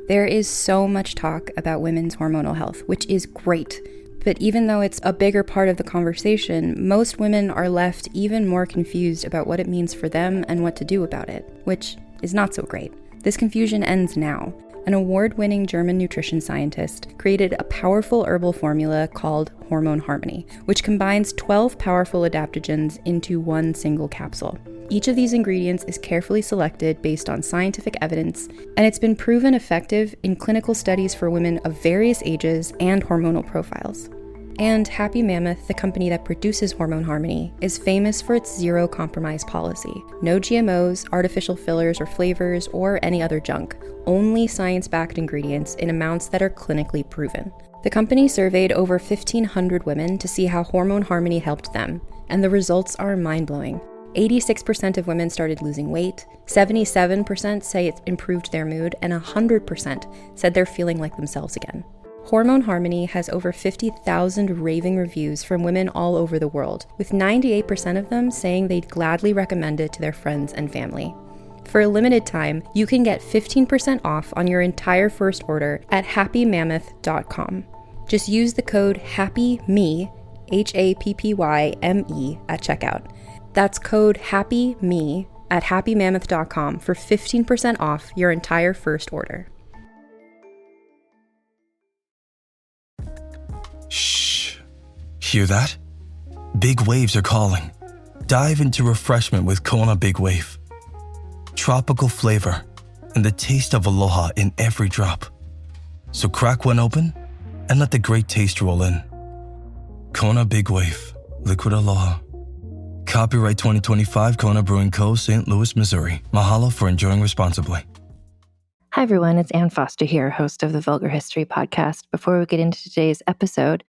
There is so much talk about women's hormonal health, which is great. But even though it's a bigger part of the conversation, most women are left even more confused about what it means for them and what to do about it, which is not so great. This confusion ends now. An award-winning German nutrition scientist created a powerful herbal formula called Hormone Harmony, which combines 12 powerful adaptogens into one single capsule. Each of these ingredients is carefully selected based on scientific evidence, and it's been proven effective in clinical studies for women of various ages and hormonal profiles. And Happy Mammoth, the company that produces Hormone Harmony, is famous for its zero-compromise policy. No GMOs, artificial fillers or flavors, or any other junk. Only science-backed ingredients in amounts that are clinically proven. The company surveyed over 1,500 women to see how Hormone Harmony helped them, and the results are mind-blowing. 86% of women started losing weight, 77% say it improved their mood, and 100% said they're feeling like themselves again. Hormone Harmony has over 50,000 raving reviews from women all over the world, with 98% of them saying they'd gladly recommend it to their friends and family. For a limited time, you can get 15% off on your entire first order at happymammoth.com. Just use the code HAPPYME, HAPPYME, at checkout. That's code HAPPYME at happymammoth.com for 15% off your entire first order. Shh. Hear that? Big waves are calling. Dive into refreshment with Kona Big Wave. Tropical flavor and the taste of aloha in every drop. So crack one open and let the great taste roll in. Kona Big Wave, liquid aloha. Copyright 2025 Kona Brewing Co., St. Louis, Missouri. Mahalo for enjoying responsibly. Hi, everyone. It's Ann Foster here, host of the Vulgar History Podcast. Before we get into today's episode,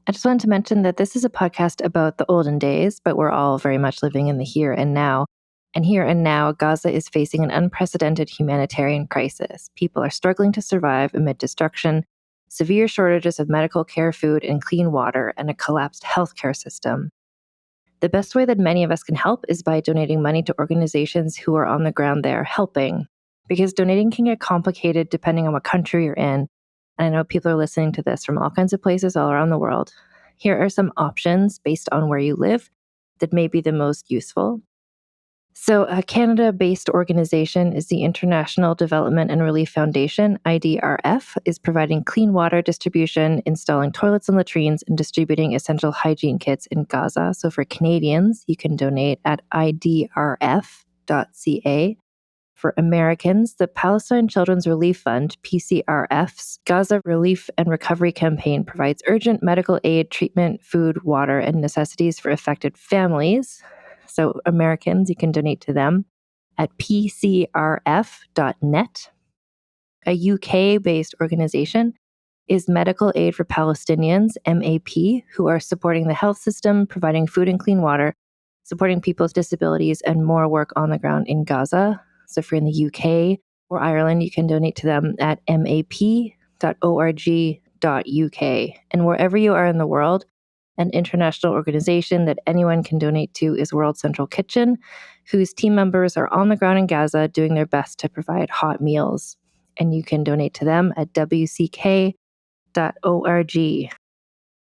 I just wanted to mention that this is a podcast about the olden days, but we're all very much living in the here and now. And here and now, Gaza is facing an unprecedented humanitarian crisis. People are struggling to survive amid destruction, severe shortages of medical care, food, and clean water, and a collapsed healthcare system. The best way that many of us can help is by donating money to organizations who are on the ground there helping. Because donating can get complicated depending on what country you're in. And I know people are listening to this from all kinds of places all around the world. Here are some options based on where you live that may be the most useful. So a Canada-based organization is the International Development and Relief Foundation, IDRF, is providing clean water distribution, installing toilets and latrines, and distributing essential hygiene kits in Gaza. So for Canadians, you can donate at idrf.ca. For Americans, the Palestine Children's Relief Fund, PCRF's Gaza Relief and Recovery Campaign provides urgent medical aid, treatment, food, water, and necessities for affected families. So Americans, you can donate to them at pcrf.net. A UK-based organization is Medical Aid for Palestinians, MAP, who are supporting the health system, providing food and clean water, supporting people's disabilities, and more work on the ground in Gaza. So if you're in the UK or Ireland, you can donate to them at map.org.uk. And wherever you are in the world, an international organization that anyone can donate to is World Central Kitchen, whose team members are on the ground in Gaza doing their best to provide hot meals. And you can donate to them at wck.org.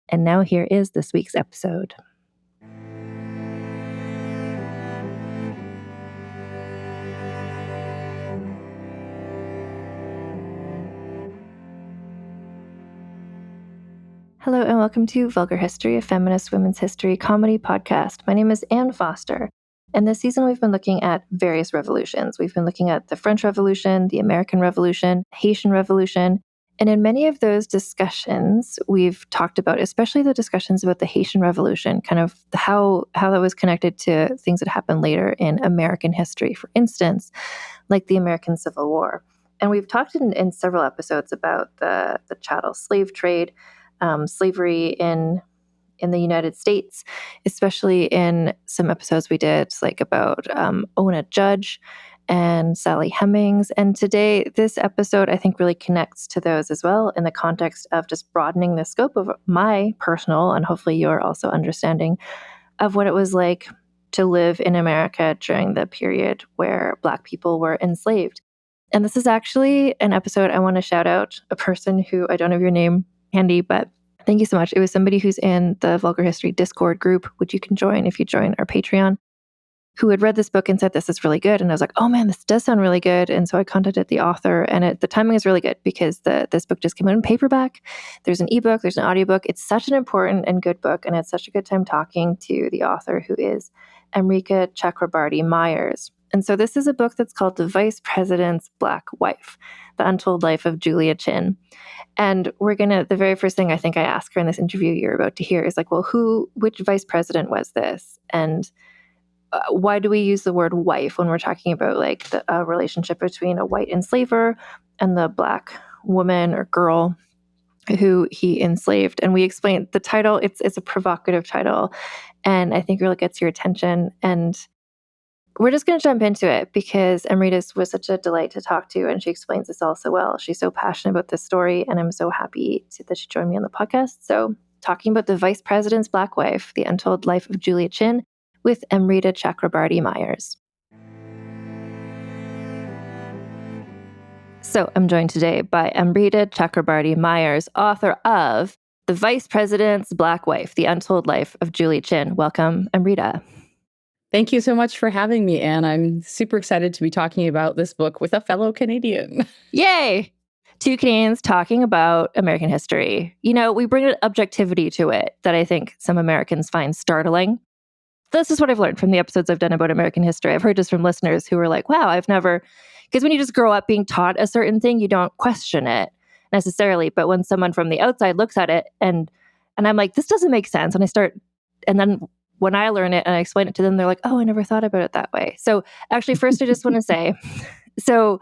And now here is this week's episode. Hello and welcome to Vulgar History, a feminist women's history comedy podcast. My name is Ann Foster, and this season we've been looking at various revolutions. We've been looking at the French Revolution, the American Revolution, Haitian Revolution, and in many of those discussions, we've talked about, especially the discussions about the Haitian Revolution, kind of how that was connected to things that happened later in American history, for instance, like the American Civil War. And we've talked in several episodes about the chattel slave trade, slavery in the United States, especially in some episodes we did like about Ona Judge and Sally Hemings. And today, this episode, I think, really connects to those as well in the context of just broadening the scope of my personal, and hopefully your also understanding of what it was like to live in America during the period where Black people were enslaved. And this is actually an episode I want to shout out a person who, I don't have your name handy, but thank you so much. It was somebody who's in the Vulgar History Discord group, which you can join if you join our Patreon, who had read this book and said, this is really good. And I was like, oh man, this does sound really good. And so I contacted the author, and the timing is really good because this book just came out in paperback. There's an ebook, there's an audiobook. It's such an important and good book. And it's such a good time talking to the author, who is Amrita Chakrabarti Myers. And so this is a book that's called The Vice President's Black Wife, The Untold Life of Julia Chinn. And the very first thing I think I asked her in this interview you're about to hear is like, well, which vice president was this? And why do we use the word wife when we're talking about like the relationship between a white enslaver and the Black woman or girl who he enslaved? And we explained the title. It's a provocative title, and I think really gets your attention. And we're just going to jump into it because Amrita was such a delight to talk to, and she explains this all so well. She's so passionate about this story, and I'm so happy that she joined me on the podcast. So, talking about the Vice President's Black Wife, The Untold Life of Julia Chinn, with Amrita Chakrabarti Myers. So, I'm joined today by Amrita Chakrabarti Myers, author of The Vice President's Black Wife, The Untold Life of Julia Chinn. Welcome, Amrita. Thank you so much for having me, Anne. I'm super excited to be talking about this book with a fellow Canadian. Yay! Two Canadians talking about American history. You know, we bring an objectivity to it that I think some Americans find startling. This is what I've learned from the episodes I've done about American history. I've heard this from listeners who are like, wow, because when you just grow up being taught a certain thing, you don't question it necessarily. But when someone from the outside looks at it and I'm like, this doesn't make sense. And then when I learn it and I explain it to them, they're like, oh, I never thought about it that way. So actually, first, I just want to say, so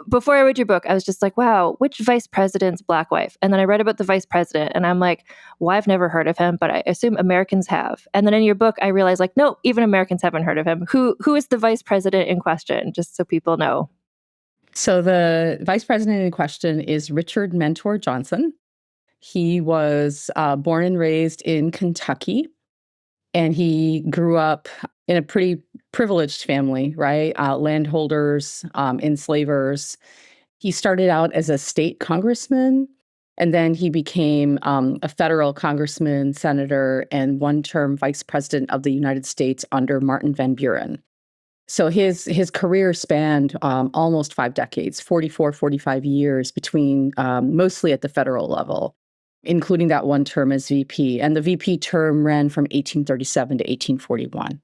before I read your book, I was just like, wow, which vice president's Black wife? And then I read about the vice president and I'm like, well, I've never heard of him, but I assume Americans have. And then in your book, I realized like, no, even Americans haven't heard of him. Who is the vice president in question? Just so people know. So the vice president in question is Richard Mentor Johnson. He was born and raised in Kentucky. And he grew up in a pretty privileged family, right? Landholders, enslavers. He started out as a state congressman, and then he became a federal congressman, senator, and one-term vice president of the United States under Martin Van Buren. So his career spanned almost 5 decades, 45 years between mostly at the federal level, including that one term as VP. And the VP term ran from 1837 to 1841.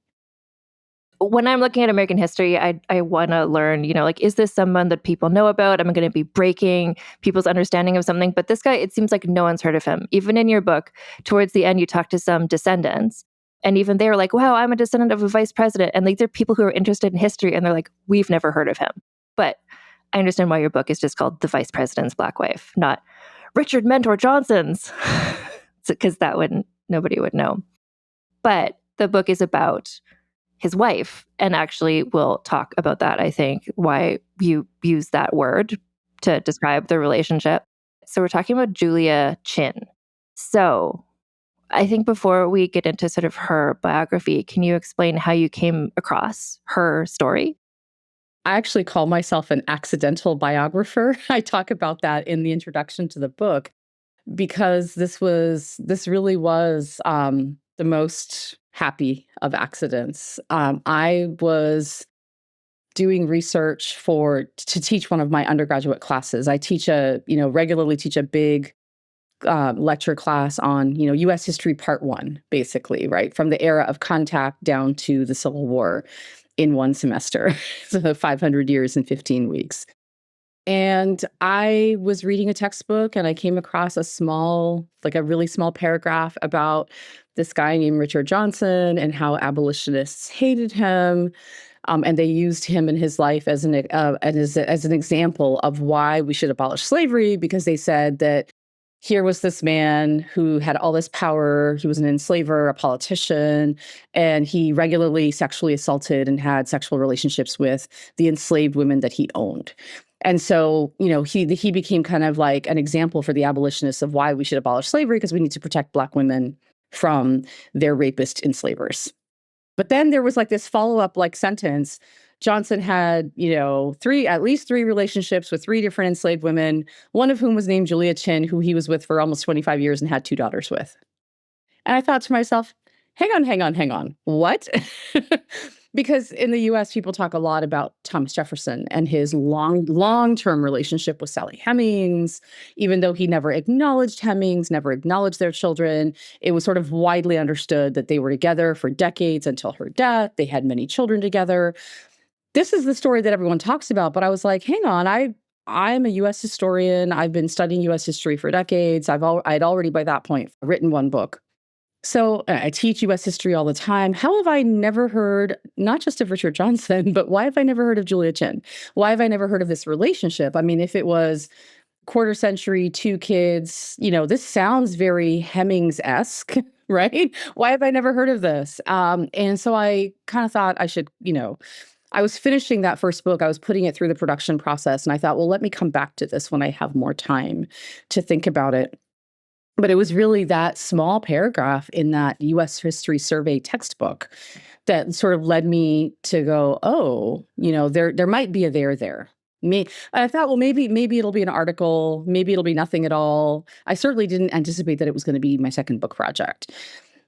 When I'm looking at American history, I want to learn, like, is this someone that people know about? Am I going to be breaking people's understanding of something? But this guy, it seems like no one's heard of him. Even in your book, towards the end, you talk to some descendants. And even they're like, wow, I'm a descendant of a vice president. And like, they're people who are interested in history. And they're like, we've never heard of him. But I understand why your book is just called The Vice President's Black Wife, not Richard Mentor Johnson's, because nobody would know. But the book is about his wife, and actually we'll talk about that, I think, why you use that word to describe the relationship. So we're talking about Julia Chinn. So I think before we get into sort of her biography, can you explain how you came across her story? I actually call myself an accidental biographer. I talk about that in the introduction to the book because this really was the most happy of accidents. I was doing research to teach one of my undergraduate classes. I regularly teach a big lecture class on, U.S. history part 1, basically, right? From the era of contact down to the Civil War in one semester. So 500 years in 15 weeks. And I was reading a textbook and I came across a really small paragraph about this guy named Richard Johnson and how abolitionists hated him. And they used him in his life as an example of why we should abolish slavery, because they said that here was this man who had all this power. He was an enslaver, a politician, and he regularly sexually assaulted and had sexual relationships with the enslaved women that he owned. And so, he became kind of like an example for the abolitionists of why we should abolish slavery, because we need to protect Black women from their rapist enslavers. But then there was like this follow-up sentence Johnson had, at least three relationships with three different enslaved women, one of whom was named Julia Chinn, who he was with for almost 25 years and had two daughters with. And I thought to myself, hang on. What? Because in the US, people talk a lot about Thomas Jefferson and his long-term relationship with Sally Hemings, even though he never acknowledged Hemings, never acknowledged their children. It was sort of widely understood that they were together for decades until her death. They had many children together. This is the story that everyone talks about. But I was like, hang on, I'm a U.S. historian. I've been studying U.S. history for decades. I'd already by that point written one book. So I teach U.S. history all the time. How have I never heard, not just of Richard Johnson, but why have I never heard of Julia Chinn? Why have I never heard of this relationship? I mean, if it was quarter century, two kids, this sounds very Hemings-esque, right? Why have I never heard of this? And so I kind of thought I should, I was finishing that first book. I was putting it through the production process. And I thought, well, let me come back to this when I have more time to think about it. But it was really that small paragraph in that U.S. History Survey textbook that sort of led me to go, oh, there might be a there. I thought, well, maybe it'll be an article. Maybe it'll be nothing at all. I certainly didn't anticipate that it was going to be my second book project.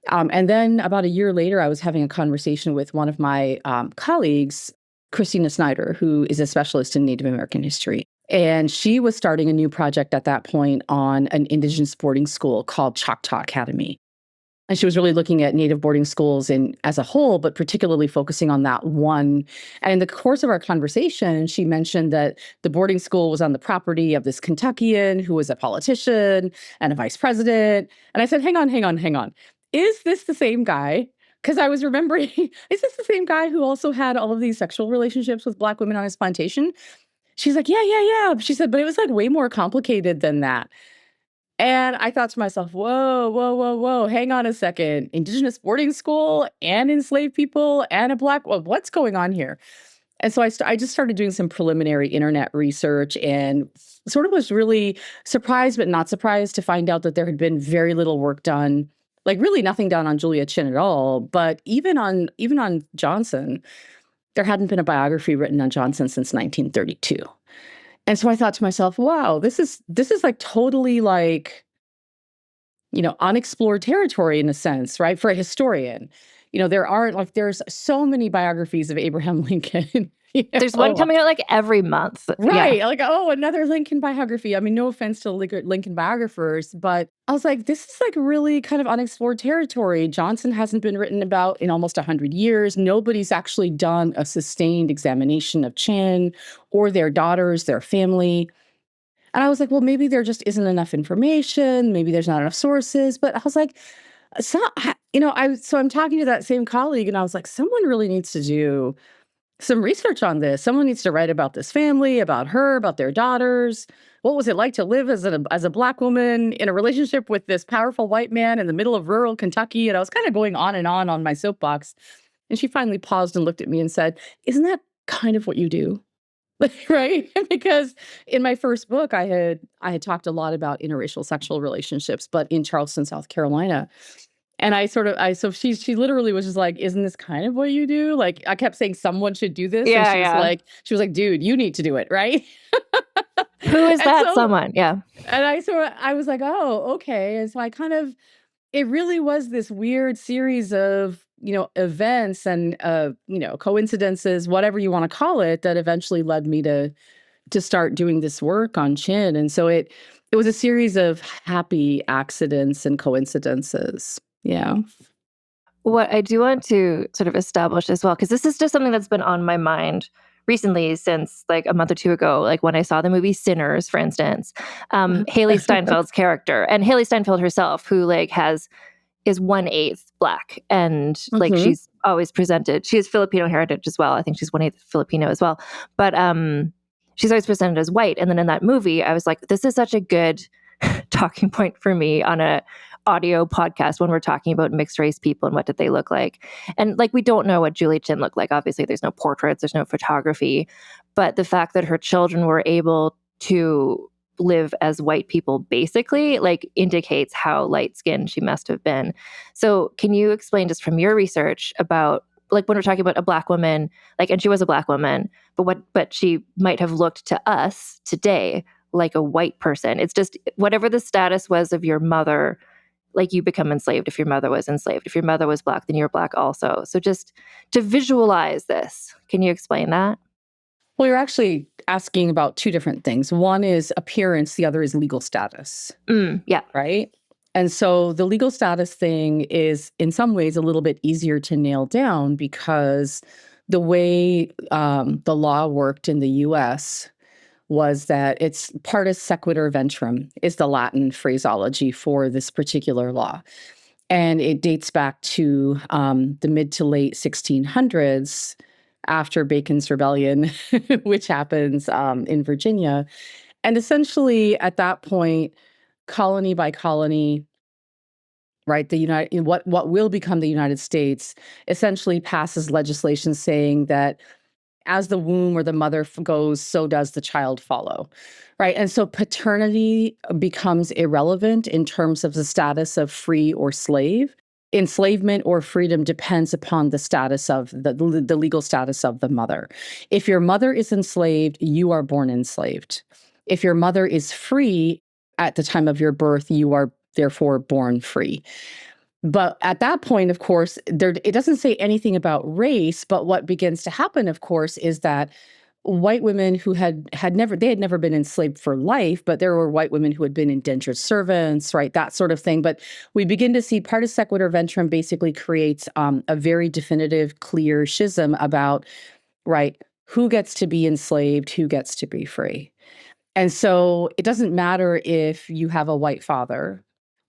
And then about a year later, I was having a conversation with one of my colleagues, Christina Snyder, who is a specialist in Native American history. And she was starting a new project at that point on an Indigenous boarding school called Choctaw Academy. And she was really looking at Native boarding schools as a whole, but particularly focusing on that one. And in the course of our conversation, she mentioned that the boarding school was on the property of this Kentuckian who was a politician and a vice president. And I said, hang on. Is this the same guy? Because I was remembering, is this the same guy who also had all of these sexual relationships with Black women on his plantation? She's like, yeah. She said, but it was like way more complicated than that. And I thought to myself, whoa, hang on a second. Indigenous boarding school and enslaved people and what's going on here? And so I just started doing some preliminary internet research and sort of was really surprised, but not surprised to find out that there had been very little work done, like really nothing done on Julia Chinn at all. But even on Johnson, there hadn't been a biography written on Johnson since 1932. And so I thought to myself, wow, this is like totally like, unexplored territory in a sense, right? For a historian. There's so many biographies of Abraham Lincoln. There's one coming out like every month. Right. Yeah. Like, another Lincoln biography. I mean, no offense to Lincoln biographers, but I was like, this is like really kind of unexplored territory. Johnson hasn't been written about in almost 100 years. Nobody's actually done a sustained examination of Chinn or their daughters, their family. And I was like, well, maybe there just isn't enough information. Maybe there's not enough sources. But I was like, so I'm talking to that same colleague and I was like, someone really needs to do some research on this. Someone needs to write about this family, about her, about their daughters. What was it like to live as a Black woman in a relationship with this powerful white man in the middle of rural Kentucky? And I was kind of going on my soapbox. And she finally paused and looked at me and said, isn't that kind of what you do? Right? Because in my first book, I had talked a lot about interracial sexual relationships, but in Charleston, South Carolina. And so she literally was just like, isn't this kind of what you do? Like, I kept saying someone should do this. Yeah, and she was like, dude, you need to do it, right? Who is that someone? Yeah. And I was like, oh, okay. And so it really was this weird series of, events and, coincidences, whatever you want to call it, that eventually led me to start doing this work on Chinn. And so it was a series of happy accidents and coincidences. Yeah. What I do want to sort of establish as well, because this is just something that's been on my mind recently since like a month or two ago, like when I saw the movie Sinners, for instance, Haley Steinfeld's character and Haley Steinfeld herself, who like is 1/8 Black. And like she's always presented, she has Filipino heritage as well. I think she's 1/8 Filipino as well. But she's always presented as white. And then in that movie, I was like, this is such a good talking point for me on a audio podcast when we're talking about mixed race people and what did they look like. And like, we don't know what Julia Chinn looked like. Obviously, there's no portraits, there's no photography. But the fact that her children were able to live as white people basically like indicates how light skinned she must have been. So can you explain just from your research about like when we're talking about a Black woman, like, and she was a Black woman, but she might have looked to us today like a white person. It's just whatever the status was of your mother, like you become enslaved if your mother was enslaved. If your mother was Black, then you're Black also. So just to visualize this, can you explain that? Well, you're actually asking about two different things. One is appearance, the other is legal status, Yeah. right? And so the legal status thing is in some ways a little bit easier to nail down because the way the law worked in the US was that it's partus sequitur ventrum is the Latin phraseology for this particular law. And it dates back to the mid to late 1600s after Bacon's Rebellion, which happens in Virginia. And essentially at that point, colony by colony, right, what will become the United States essentially passes legislation saying that as the womb or the mother goes, so does the child follow, right? And so paternity becomes irrelevant in terms of the status of free or slave. Enslavement or freedom depends upon the status of the legal status of the mother. If your mother is enslaved, you are born enslaved. If your mother is free at the time of your birth, you are therefore born free. But at that point, of course, it doesn't say anything about race, but what begins to happen, of course, is that white women who had never been enslaved for life, but there were white women who had been indentured servants, right, that sort of thing. But we begin to see partus sequitur ventrum basically creates a very definitive, clear schism about, right, who gets to be enslaved, who gets to be free. And so it doesn't matter if you have a white father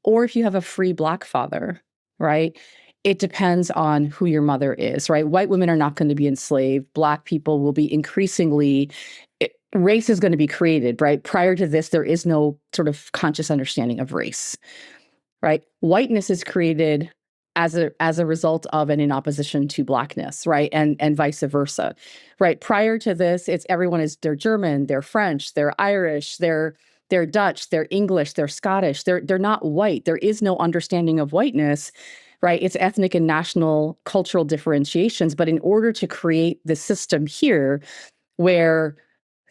or if you have a free Black father, right? It depends on who your mother is, right? White women are not going to be enslaved. Black people will be increasingly, race is going to be created, right? Prior to this, there is no sort of conscious understanding of race, right? Whiteness is created as a result of and in opposition to Blackness, right? And vice versa, right? Prior to this, they're German, they're French, they're Irish, they're Dutch, they're English, they're Scottish. They're not white. There is no understanding of whiteness, right? It's ethnic and national cultural differentiations. But in order to create the system here where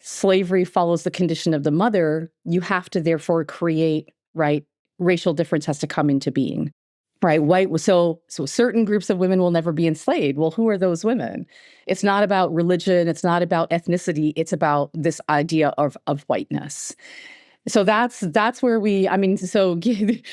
slavery follows the condition of the mother, you have to therefore create, right? Racial difference has to come into being. Right, so certain groups of women will never be enslaved. Well, who are those women? It's not about religion. It's not about ethnicity. It's about this idea of whiteness. So that's where so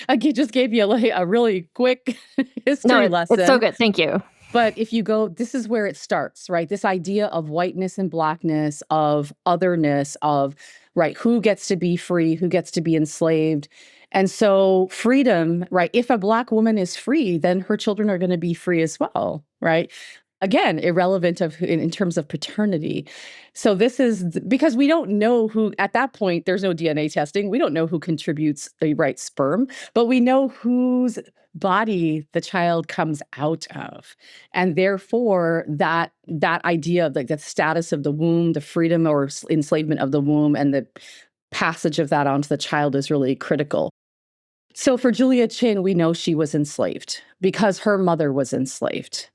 I just gave you a really quick history lesson. It's so good. Thank you. But if you go, this is where it starts, right? This idea of whiteness and Blackness, of otherness, of, right, who gets to be free, who gets to be enslaved. And so freedom, right? If a Black woman is free, then her children are going to be free as well, right? Again, irrelevant in terms of paternity. So this is because we don't know who, at that point, there's no DNA testing. We don't know who contributes the right sperm, but we know whose body the child comes out of. And therefore, that idea of like the status of the womb, the freedom or enslavement of the womb, and the passage of that onto the child is really critical. So for Julia Chinn, we know she was enslaved because her mother was enslaved.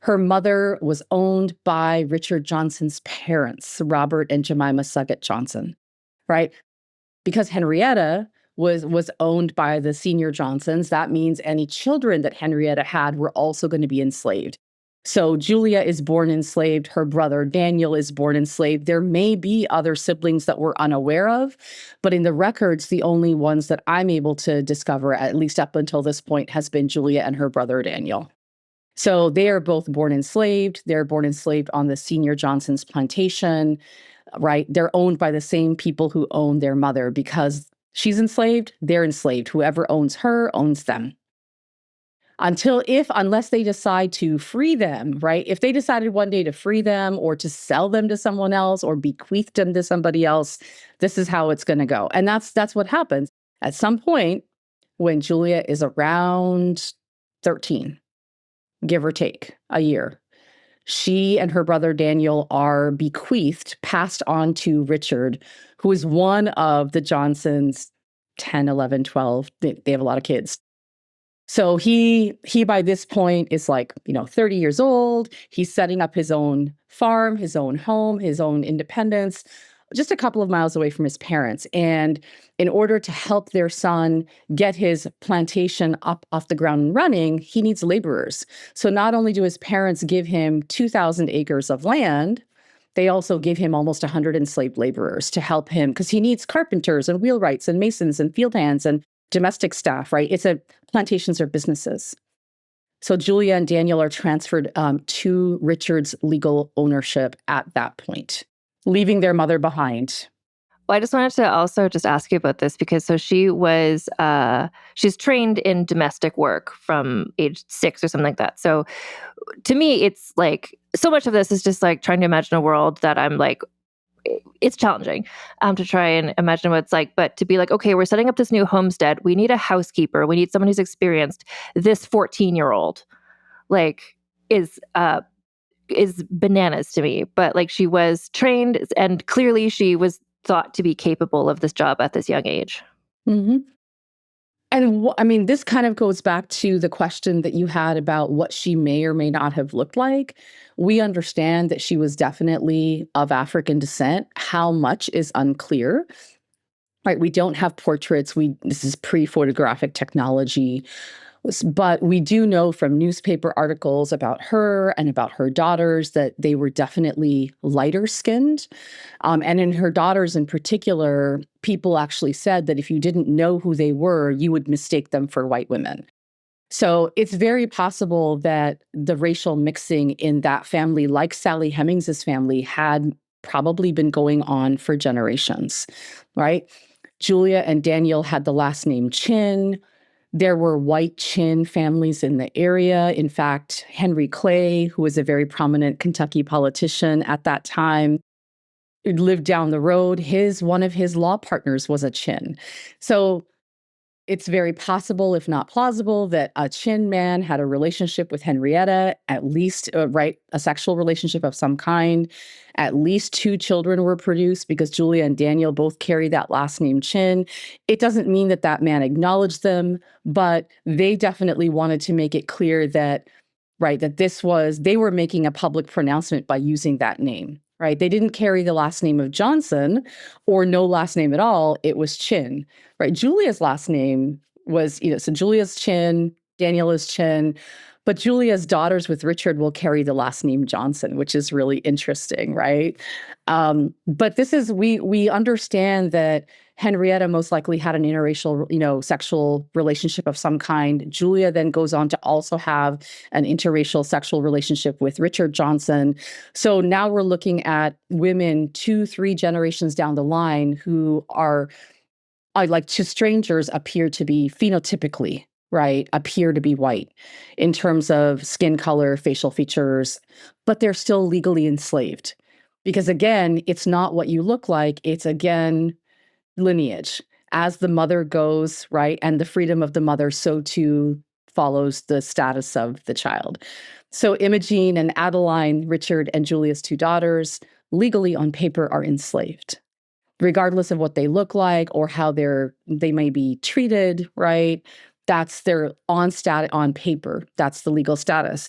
Her mother was owned by Richard Johnson's parents, Robert and Jemima Suggett Johnson, right? Because Henrietta was owned by the senior Johnsons, that means any children that Henrietta had were also going to be enslaved. So Julia is born enslaved. Her brother Daniel is born enslaved. There may be other siblings that we're unaware of, but in the records, the only ones that I'm able to discover, at least up until this point, has been Julia and her brother Daniel. So they are both born enslaved. They're born enslaved on the senior Johnson's plantation, right? They're owned by the same people who own their mother because she's enslaved, they're enslaved. Whoever owns her owns them. Unless they decide to free them, right? If they decided one day to free them or to sell them to someone else or bequeath them to somebody else, this is how it's going to go. And that's what happens. At some point, when Julia is around 13, give or take a year, she and her brother Daniel are bequeathed, passed on to Richard, who is one of the Johnsons, 10, 11, 12. They have a lot of kids. So he by this point is like, 30 years old. He's setting up his own farm, his own home, his own independence, just a couple of miles away from his parents. And in order to help their son get his plantation up off the ground and running, he needs laborers. So not only do his parents give him 2,000 acres of land, they also give him almost 100 enslaved laborers to help him because he needs carpenters and wheelwrights and masons and field hands and domestic staff, right? Plantations are businesses. So Julia and Daniel are transferred to Richard's legal ownership at that point, leaving their mother behind. Well, I just wanted to also just ask you about this because she's trained in domestic work from age 6 or something like that. So to me, it's like, so much of this is just like trying to imagine a world that I'm like, it's challenging to try and imagine what it's like. But to be like, okay, we're setting up this new homestead. We need a housekeeper. We need someone who's experienced. This 14-year-old like is bananas to me. But like she was trained and clearly she was thought to be capable of this job at this young age. Mm-hmm. And this kind of goes back to the question that you had about what she may or may not have looked like. We understand that she was definitely of African descent. How much is unclear, right? We don't have portraits. This is pre-photographic technology. But we do know from newspaper articles about her and about her daughters that they were definitely lighter skinned. And in her daughters in particular, people actually said that if you didn't know who they were, you would mistake them for white women. So it's very possible that the racial mixing in that family, like Sally Hemings's family, had probably been going on for generations, right? Julia and Daniel had the last name Chinn. There were white Chinn families in the area. In fact, Henry Clay, who was a very prominent Kentucky politician at that time, lived down the road. One of his law partners was a Chinn. So it's very possible, if not plausible, that a Chinn man had a relationship with Henrietta, at least, a sexual relationship of some kind. At least 2 children were produced because Julia and Daniel both carry that last name Chinn. It doesn't mean that that man acknowledged them, but they definitely wanted to make it clear that, they were making a public pronouncement by using that name. Right? They didn't carry the last name of Johnson or no last name at all. It was Chinn, right? Julia's last name was, so Julia's Chinn, Daniel is Chinn, but Julia's daughters with Richard will carry the last name Johnson, which is really interesting, right? But we understand that Henrietta most likely had an interracial, sexual relationship of some kind. Julia then goes on to also have an interracial sexual relationship with Richard Johnson. So now we're looking at women 2-3 generations down the line who are like to strangers appear to be phenotypically, right, appear to be white in terms of skin color, facial features, but they're still legally enslaved. Because again, it's not what you look like, it's again, lineage. As the mother goes, right, and the freedom of the mother, so too follows the status of the child. So Imogene and Adeline, Richard and Julia's 2 daughters, legally on paper are enslaved, regardless of what they look like or how they may be treated, right? That's their on paper. That's the legal status.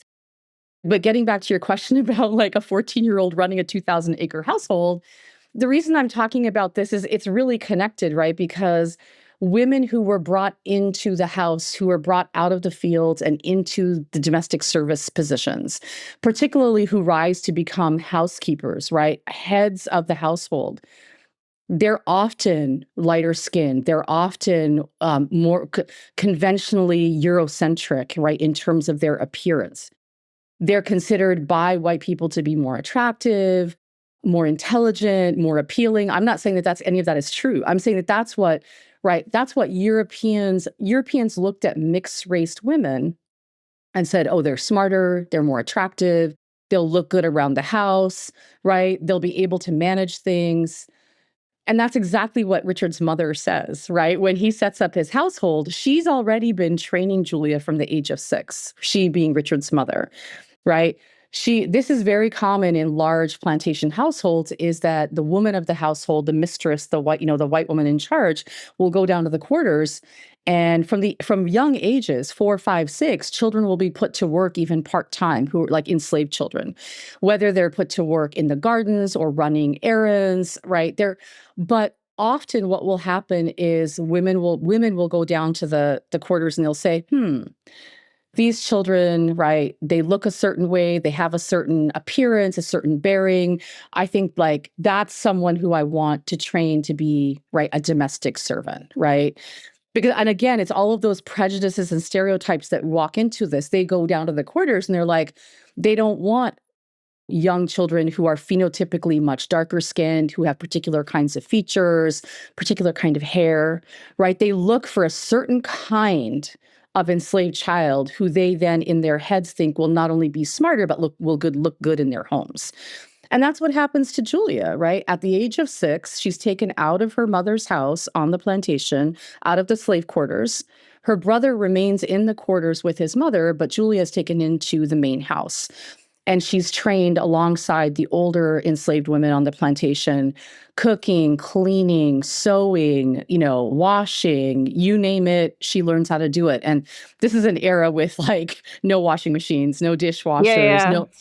But getting back to your question about like a 14-year-old running a 2,000-acre household, the reason I'm talking about this is it's really connected, right? Because women who were brought into the house, who were brought out of the fields and into the domestic service positions, particularly who rise to become housekeepers, right? Heads of the household. They're often lighter skinned. They're often more conventionally Eurocentric, right, in terms of their appearance. They're considered by white people to be more attractive, more intelligent, more appealing. I'm not saying that any of that is true. I'm saying that that's what Europeans looked at mixed-raced women and said, oh, they're smarter, they're more attractive, they'll look good around the house, right? They'll be able to manage things. And that's exactly what Richard's mother says, right? When he sets up his household, she's already been training Julia from the age of 6, she being Richard's mother, right? This is very common in large plantation households, is that the woman of the household, the mistress, the white woman in charge, will go down to the quarters And from young ages, 4, 5, 6, children will be put to work even part-time, who are like enslaved children, whether they're put to work in the gardens or running errands, right? But often what will happen is women will go down to the quarters and they'll say, these children, right, they look a certain way, they have a certain appearance, a certain bearing. I think like that's someone who I want to train to be, right, a domestic servant, right? Because, and again, it's all of those prejudices and stereotypes that walk into this. They go down to the quarters and they're like, they don't want young children who are phenotypically much darker skinned, who have particular kinds of features, particular kind of hair, right? They look for a certain kind of enslaved child who they then in their heads think will not only be smarter, but look good in their homes. And that's what happens to Julia, right? At the age of 6, she's taken out of her mother's house on the plantation, out of the slave quarters. Her brother remains in the quarters with his mother, but Julia is taken into the main house. And she's trained alongside the older enslaved women on the plantation, cooking, cleaning, sewing, washing, you name it, she learns how to do it. And this is an era with like no washing machines, no dishwashers,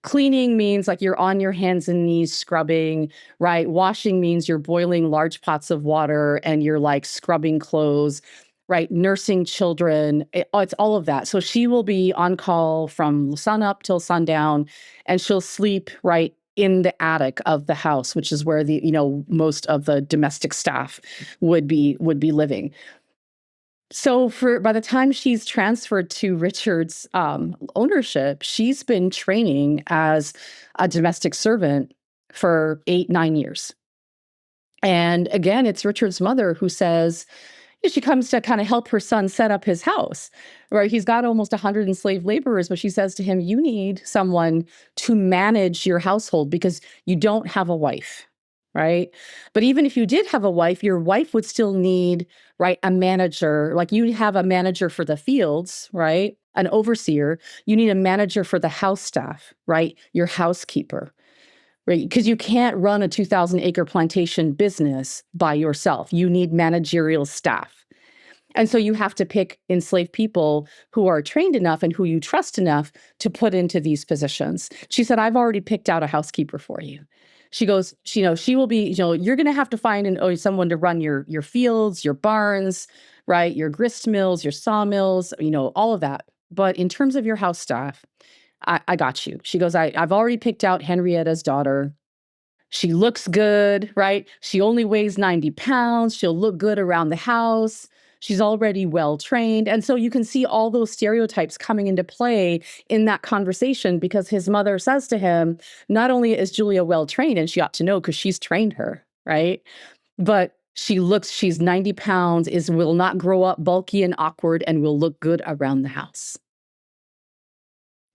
cleaning means like you're on your hands and knees scrubbing, right? Washing means you're boiling large pots of water and you're like scrubbing clothes. Right, nursing children, it's all of that. So she will be on call from sun up till sundown, and she'll sleep right in the attic of the house, which is where the most of the domestic staff would be living. So by the time she's transferred to Richard's ownership, she's been training as a domestic servant for 8, 9 years. And again, it's Richard's mother who says, she comes to kind of help her son set up his house, right? He's got almost 100 enslaved laborers, but she says to him, you need someone to manage your household because you don't have a wife, right? But even if you did have a wife, your wife would still need, right, a manager. Like you have a manager for the fields, right? An overseer. You need a manager for the house staff, right? Your housekeeper. Right, because you can't run a 2,000-acre plantation business by yourself. You need managerial staff. And so you have to pick enslaved people who are trained enough and who you trust enough to put into these positions. She said, I've already picked out a housekeeper for you. She goes, she will be, you're going to have to find someone to run your fields, your barns, right, your grist mills, your sawmills, all of that. But in terms of your house staff, I got you. She goes, I've already picked out Henrietta's daughter. She looks good, right? She only weighs 90 pounds. She'll look good around the house. She's already well trained. And so you can see all those stereotypes coming into play in that conversation because his mother says to him, not only is Julia well trained, and she ought to know because she's trained her, right? But she's 90 pounds, will not grow up bulky and awkward, and will look good around the house.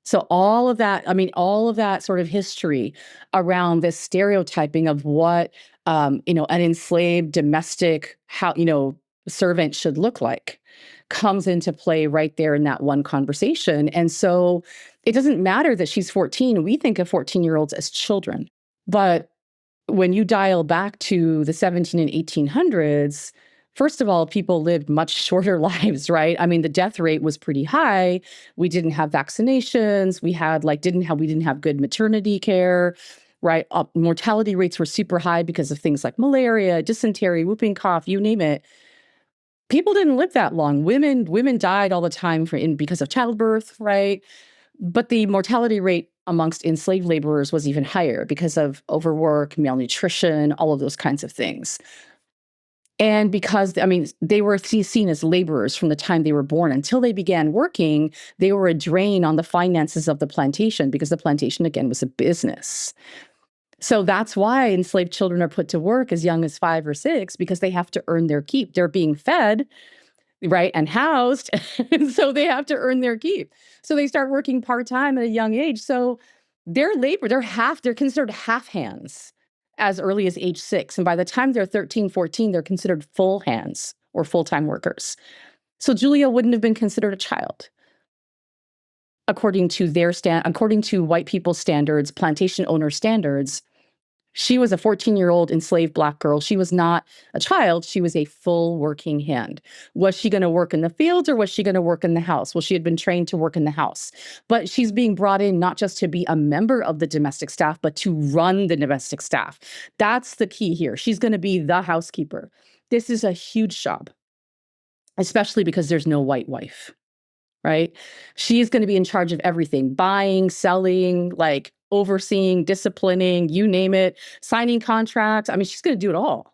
So all of that sort of history around this stereotyping of what, an enslaved domestic, servant should look like comes into play right there in that one conversation. And so it doesn't matter that she's 14. We think of 14-year-olds as children. But when you dial back to the 17 and 1800s, first of all, people lived much shorter lives, right? I mean, the death rate was pretty high. We didn't have vaccinations. We didn't have good maternity care, right? Mortality rates were super high because of things like malaria, dysentery, whooping cough, you name it. People didn't live that long. Women died all the time because of childbirth, right? But the mortality rate amongst enslaved laborers was even higher because of overwork, malnutrition, all of those kinds of things. And because, they were seen as laborers from the time they were born. Until they began working, they were a drain on the finances of the plantation because the plantation, again, was a business. So that's why enslaved children are put to work as young as 5 or 6 because they have to earn their keep. They're being fed, right, and housed, and so they have to earn their keep. So they start working part-time at a young age. So they're considered half hands as early as age 6. And by the time they're 13, 14, they're considered full hands or full-time workers. So Julia wouldn't have been considered a child. According to white people's standards, plantation owner standards, She was a 14-year-old enslaved Black girl. She was not a child. She was a full working hand. Was she going to work in the fields or was she going to work in the house? Well, she had been trained to work in the house. But she's being brought in not just to be a member of the domestic staff, but to run the domestic staff. That's the key here. She's going to be the housekeeper. This is a huge job, especially because there's no white wife, right? She's going to be in charge of everything, buying, selling, like overseeing, disciplining, you name it, signing contracts. I mean, she's going to do it all.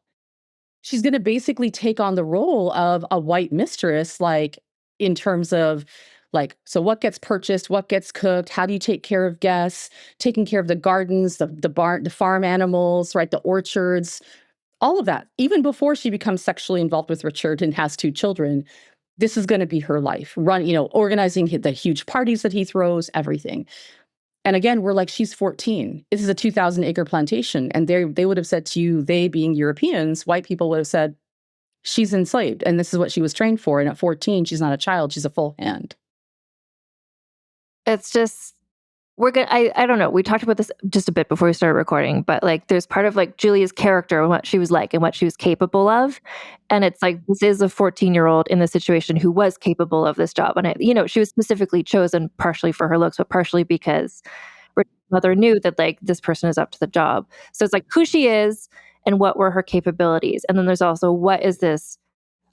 She's going to basically take on the role of a white mistress, like in terms of like, so what gets purchased, what gets cooked, how do you take care of guests, taking care of the gardens, the barn, the farm animals, right, the orchards, all of that. Even before she becomes sexually involved with Richard and has 2 children, this is going to be her life. Organizing the huge parties that he throws, everything. And again, we're like, she's 14. This is a 2,000-acre plantation. And they would have said to you, they being Europeans, white people would have said, she's enslaved. And this is what she was trained for. And at 14, she's not a child. She's a full hand. It's just, I don't know. We talked about this just a bit before we started recording, but like there's part of like Julia's character and what she was like and what she was capable of. And it's like, this is a 14-year-old in this situation who was capable of this job. And she was specifically chosen partially for her looks, but partially because her mother knew that like this person is up to the job. So it's like who she is and what were her capabilities. And then there's also what is this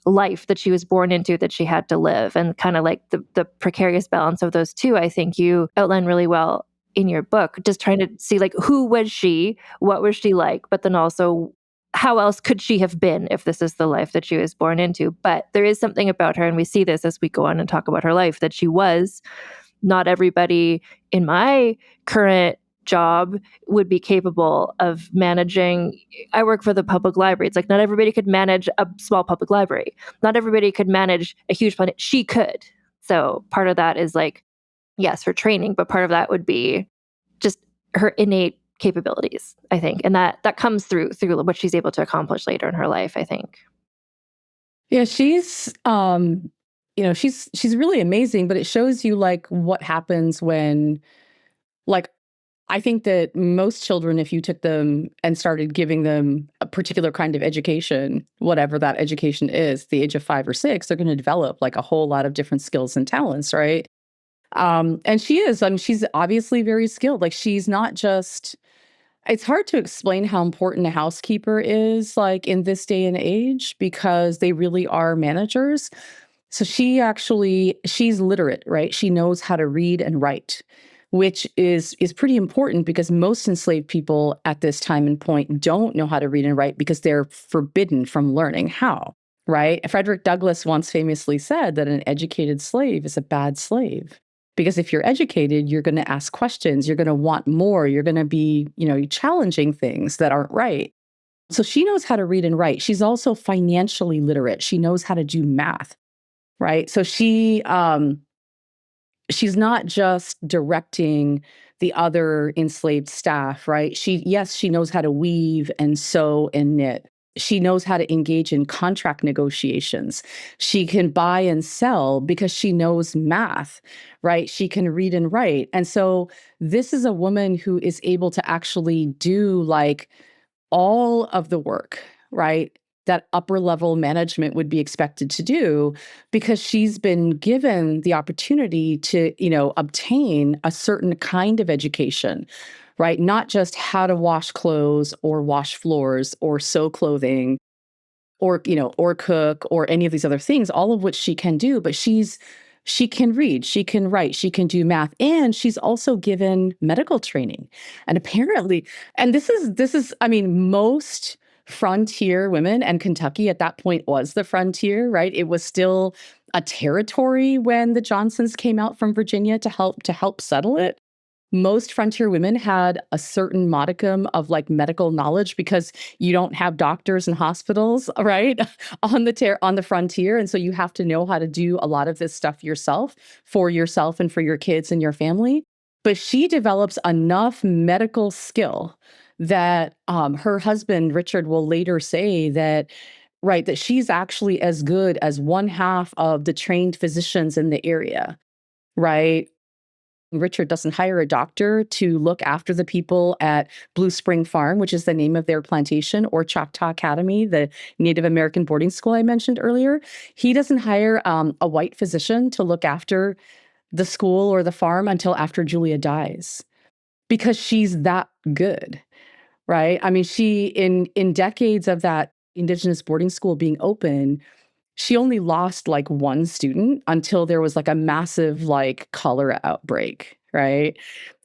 life that she was born into that she had to live, and kind of like the precarious balance of those two. I think you outline really well in your book, just trying to see like who was she, what was she like, but then also how else could she have been if this is the life that she was born into. But there is something about her, and we see this as we go on and talk about her life, that she was not everybody in my current job would be capable of managing. I work for the public library. It's like not everybody could manage a small public library. Not everybody could manage a huge planet. She could. So part of that is like, yes, her training, but part of that would be just her innate capabilities, I think. And that comes through what she's able to accomplish later in her life, I think. Yeah, she's she's really amazing, but it shows you like what happens when, like, I think that most children, if you took them and started giving them a particular kind of education, whatever that education is, the age of 5 or 6, they're going to develop like a whole lot of different skills and talents, right? And she is, I mean, she's obviously very skilled. Like she's not just, it's hard to explain how important a housekeeper is like in this day and age, because they really are managers. So she's literate, right? She knows how to read and write, which is pretty important because most enslaved people at this time and point don't know how to read and write because they're forbidden from learning how, right? Frederick Douglass once famously said that an educated slave is a bad slave. Because if you're educated, you're going to ask questions, you're going to want more, you're going to be, challenging things that aren't right. So she knows how to read and write. She's also financially literate. She knows how to do math, right? So she's not just directing the other enslaved staff, right? She knows how to weave and sew and knit. She knows how to engage in contract negotiations. She can buy and sell because she knows math, right? She can read and write. And so this is a woman who is able to actually do like all of the work, right, that upper level management would be expected to do, because she's been given the opportunity to, obtain a certain kind of education, right? Not just how to wash clothes or wash floors or sew clothing or, or cook or any of these other things, all of which she can do, but she can read, she can write, she can do math, and she's also given medical training. And apparently, and this is, I mean, most frontier women, and Kentucky at that point was the frontier, right? It was still a territory when the Johnsons came out from Virginia to help settle it. Most frontier women had a certain modicum of like medical knowledge because you don't have doctors and hospitals, right, on the frontier. And so you have to know how to do a lot of this stuff yourself and for your kids and your family. But she develops enough medical skill that her husband, Richard, will later say that, right, that she's actually as good as one half of the trained physicians in the area, right? Richard doesn't hire a doctor to look after the people at Blue Spring Farm, which is the name of their plantation, or Choctaw Academy, the Native American boarding school I mentioned earlier. He doesn't hire a white physician to look after the school or the farm until after Julia dies, because she's that good, right? I mean, she in decades of that Indigenous boarding school being open, she only lost like one student until there was like a massive like cholera outbreak, right?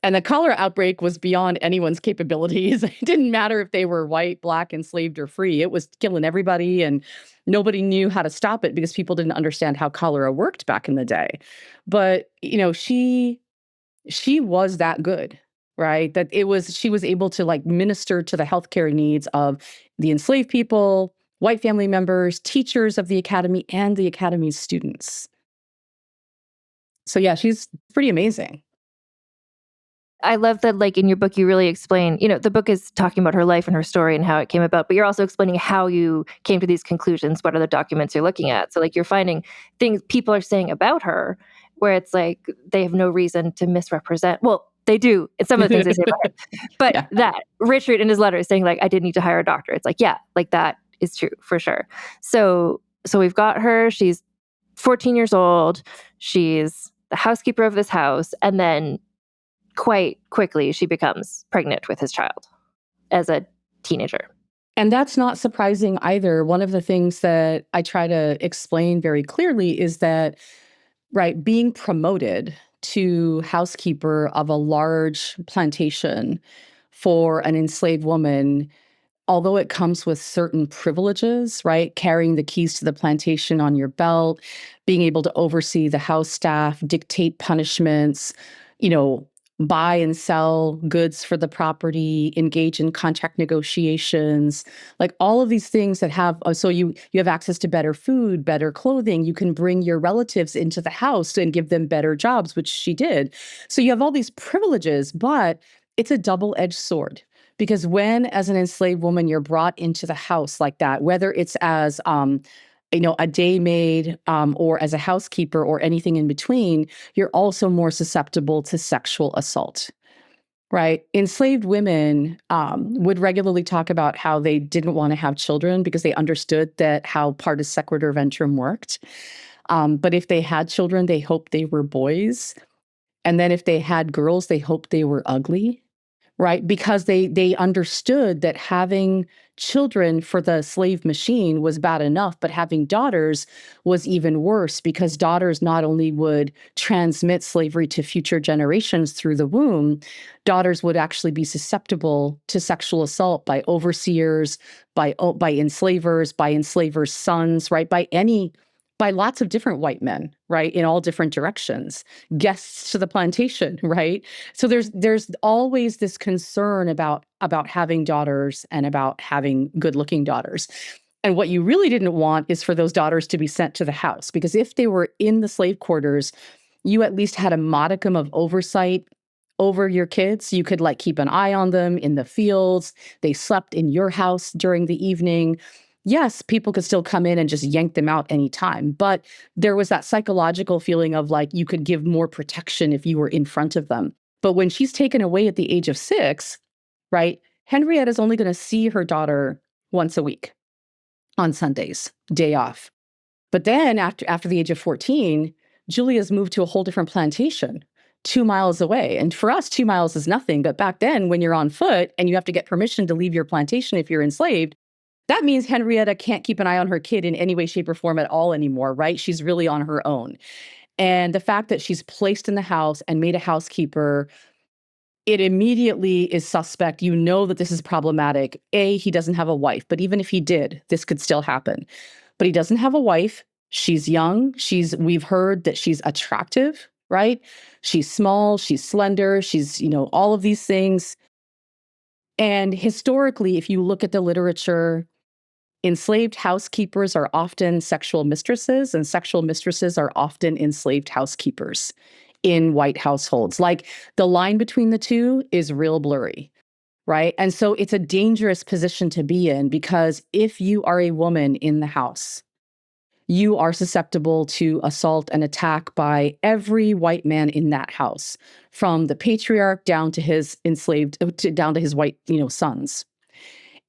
And the cholera outbreak was beyond anyone's capabilities. It didn't matter if they were white, black, enslaved, or free. It was killing everybody, and nobody knew how to stop it because people didn't understand how cholera worked back in the day. But, she was that good, right? That she was able to like minister to the healthcare needs of the enslaved people, white family members, teachers of the academy, and the academy's students. So yeah, she's pretty amazing. I love that, like, in your book, you really explain, the book is talking about her life and her story and how it came about, but you're also explaining how you came to these conclusions, what are the documents you're looking at. So, like, you're finding things people are saying about her where it's like they have no reason to misrepresent. Well, they do in some of the things they say about her. But Yeah. that Richard in his letter is saying, like, I didn't need to hire a doctor. It's like, yeah, like that is true for sure. So we've got her. She's 14 years old. She's the housekeeper of this house. And then quite quickly, she becomes pregnant with his child as a teenager. And that's not surprising either. One of the things that I try to explain very clearly is that, right, being promoted to housekeeper of a large plantation for an enslaved woman, although it comes with certain privileges, right? Carrying the keys to the plantation on your belt, being able to oversee the house staff, dictate punishments, buy and sell goods for the property, engage in contract negotiations, like all of these things that have, so you have access to better food, better clothing. You can bring your relatives into the house and give them better jobs, which she did. So you have all these privileges, but it's a double-edged sword. Because when, as an enslaved woman, you're brought into the house like that, whether it's as a day maid or as a housekeeper or anything in between, you're also more susceptible to sexual assault, right? Enslaved women would regularly talk about how they didn't want to have children because they understood that how partus sequitur ventrum worked. But if they had children, they hoped they were boys. And then if they had girls, they hoped they were ugly. Right, because they understood that having children for the slave machine was bad enough, but having daughters was even worse, because daughters not only would transmit slavery to future generations through the womb, daughters would actually be susceptible to sexual assault by overseers, by enslavers, by enslavers' sons, right, by lots of different white men, right, in all different directions, guests to the plantation, right? So there's always this concern about having daughters and about having good-looking daughters. And what you really didn't want is for those daughters to be sent to the house, because if they were in the slave quarters, you at least had a modicum of oversight over your kids. You could like keep an eye on them in the fields. They slept in your house during the evening. Yes, people could still come in and just yank them out anytime, but there was that psychological feeling of like you could give more protection if you were in front of them. But when she's taken away at the age of 6, right, Henrietta's only going to see her daughter once a week on Sundays, day off. But then after the age of 14, Julia's moved to a whole different plantation 2 miles away. And for us, 2 miles is nothing. But back then, when you're on foot and you have to get permission to leave your plantation if you're enslaved, that means Henrietta can't keep an eye on her kid in any way, shape, or form at all anymore, right? She's really on her own. And the fact that she's placed in the house and made a housekeeper, it immediately is suspect. You know that this is problematic. A, he doesn't have a wife, but even if he did, this could still happen. But he doesn't have a wife. She's young. We've heard that she's attractive, right? She's small, she's slender, she's, all of these things. And historically, if you look at the literature, enslaved housekeepers are often sexual mistresses, and sexual mistresses are often enslaved housekeepers in white households. Like the line between the two is real blurry, right? And so it's a dangerous position to be in, because if you are a woman in the house, you are susceptible to assault and attack by every white man in that house, from the patriarch down to his down to his white, sons.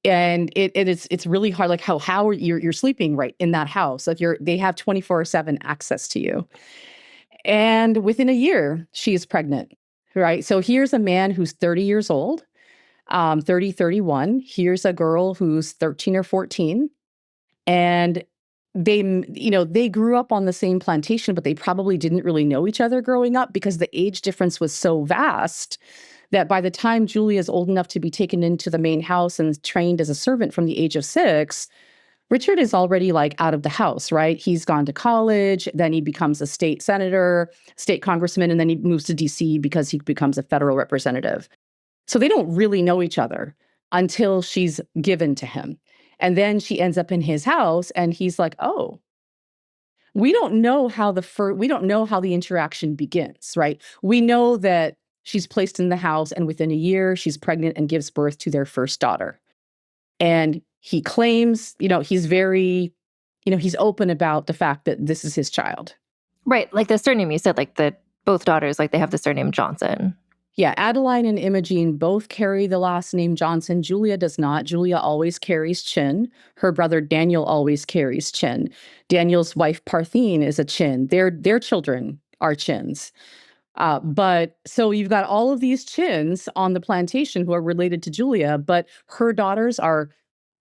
And it's really hard. Like how are you're sleeping right in that house? Like they have 24/7 access to you. And within a year, she is pregnant, right? So here's a man who's 30 years old, 30, 31. Here's a girl who's 13 or 14. And they grew up on the same plantation, but they probably didn't really know each other growing up because the age difference was so vast that by the time Julia is old enough to be taken into the main house and trained as a servant from the age of 6, Richard is already like out of the house, right? He's gone to college, then he becomes a state senator, state congressman, and then he moves to DC because he becomes a federal representative. So they don't really know each other until she's given to him. And then she ends up in his house and he's like, "Oh, we don't know how the interaction begins, right? We know that she's placed in the house and within a year she's pregnant and gives birth to their first daughter." And he claims, he's very, he's open about the fact that this is his child. Right. Like the surname you said, like both daughters, like they have the surname Johnson. Yeah, Adeline and Imogene both carry the last name Johnson. Julia does not. Julia always carries Chinn. Her brother Daniel always carries Chinn. Daniel's wife Parthene is a Chinn. Their children are Chinns. But so you've got all of these Chinns on the plantation who are related to Julia, but her daughters are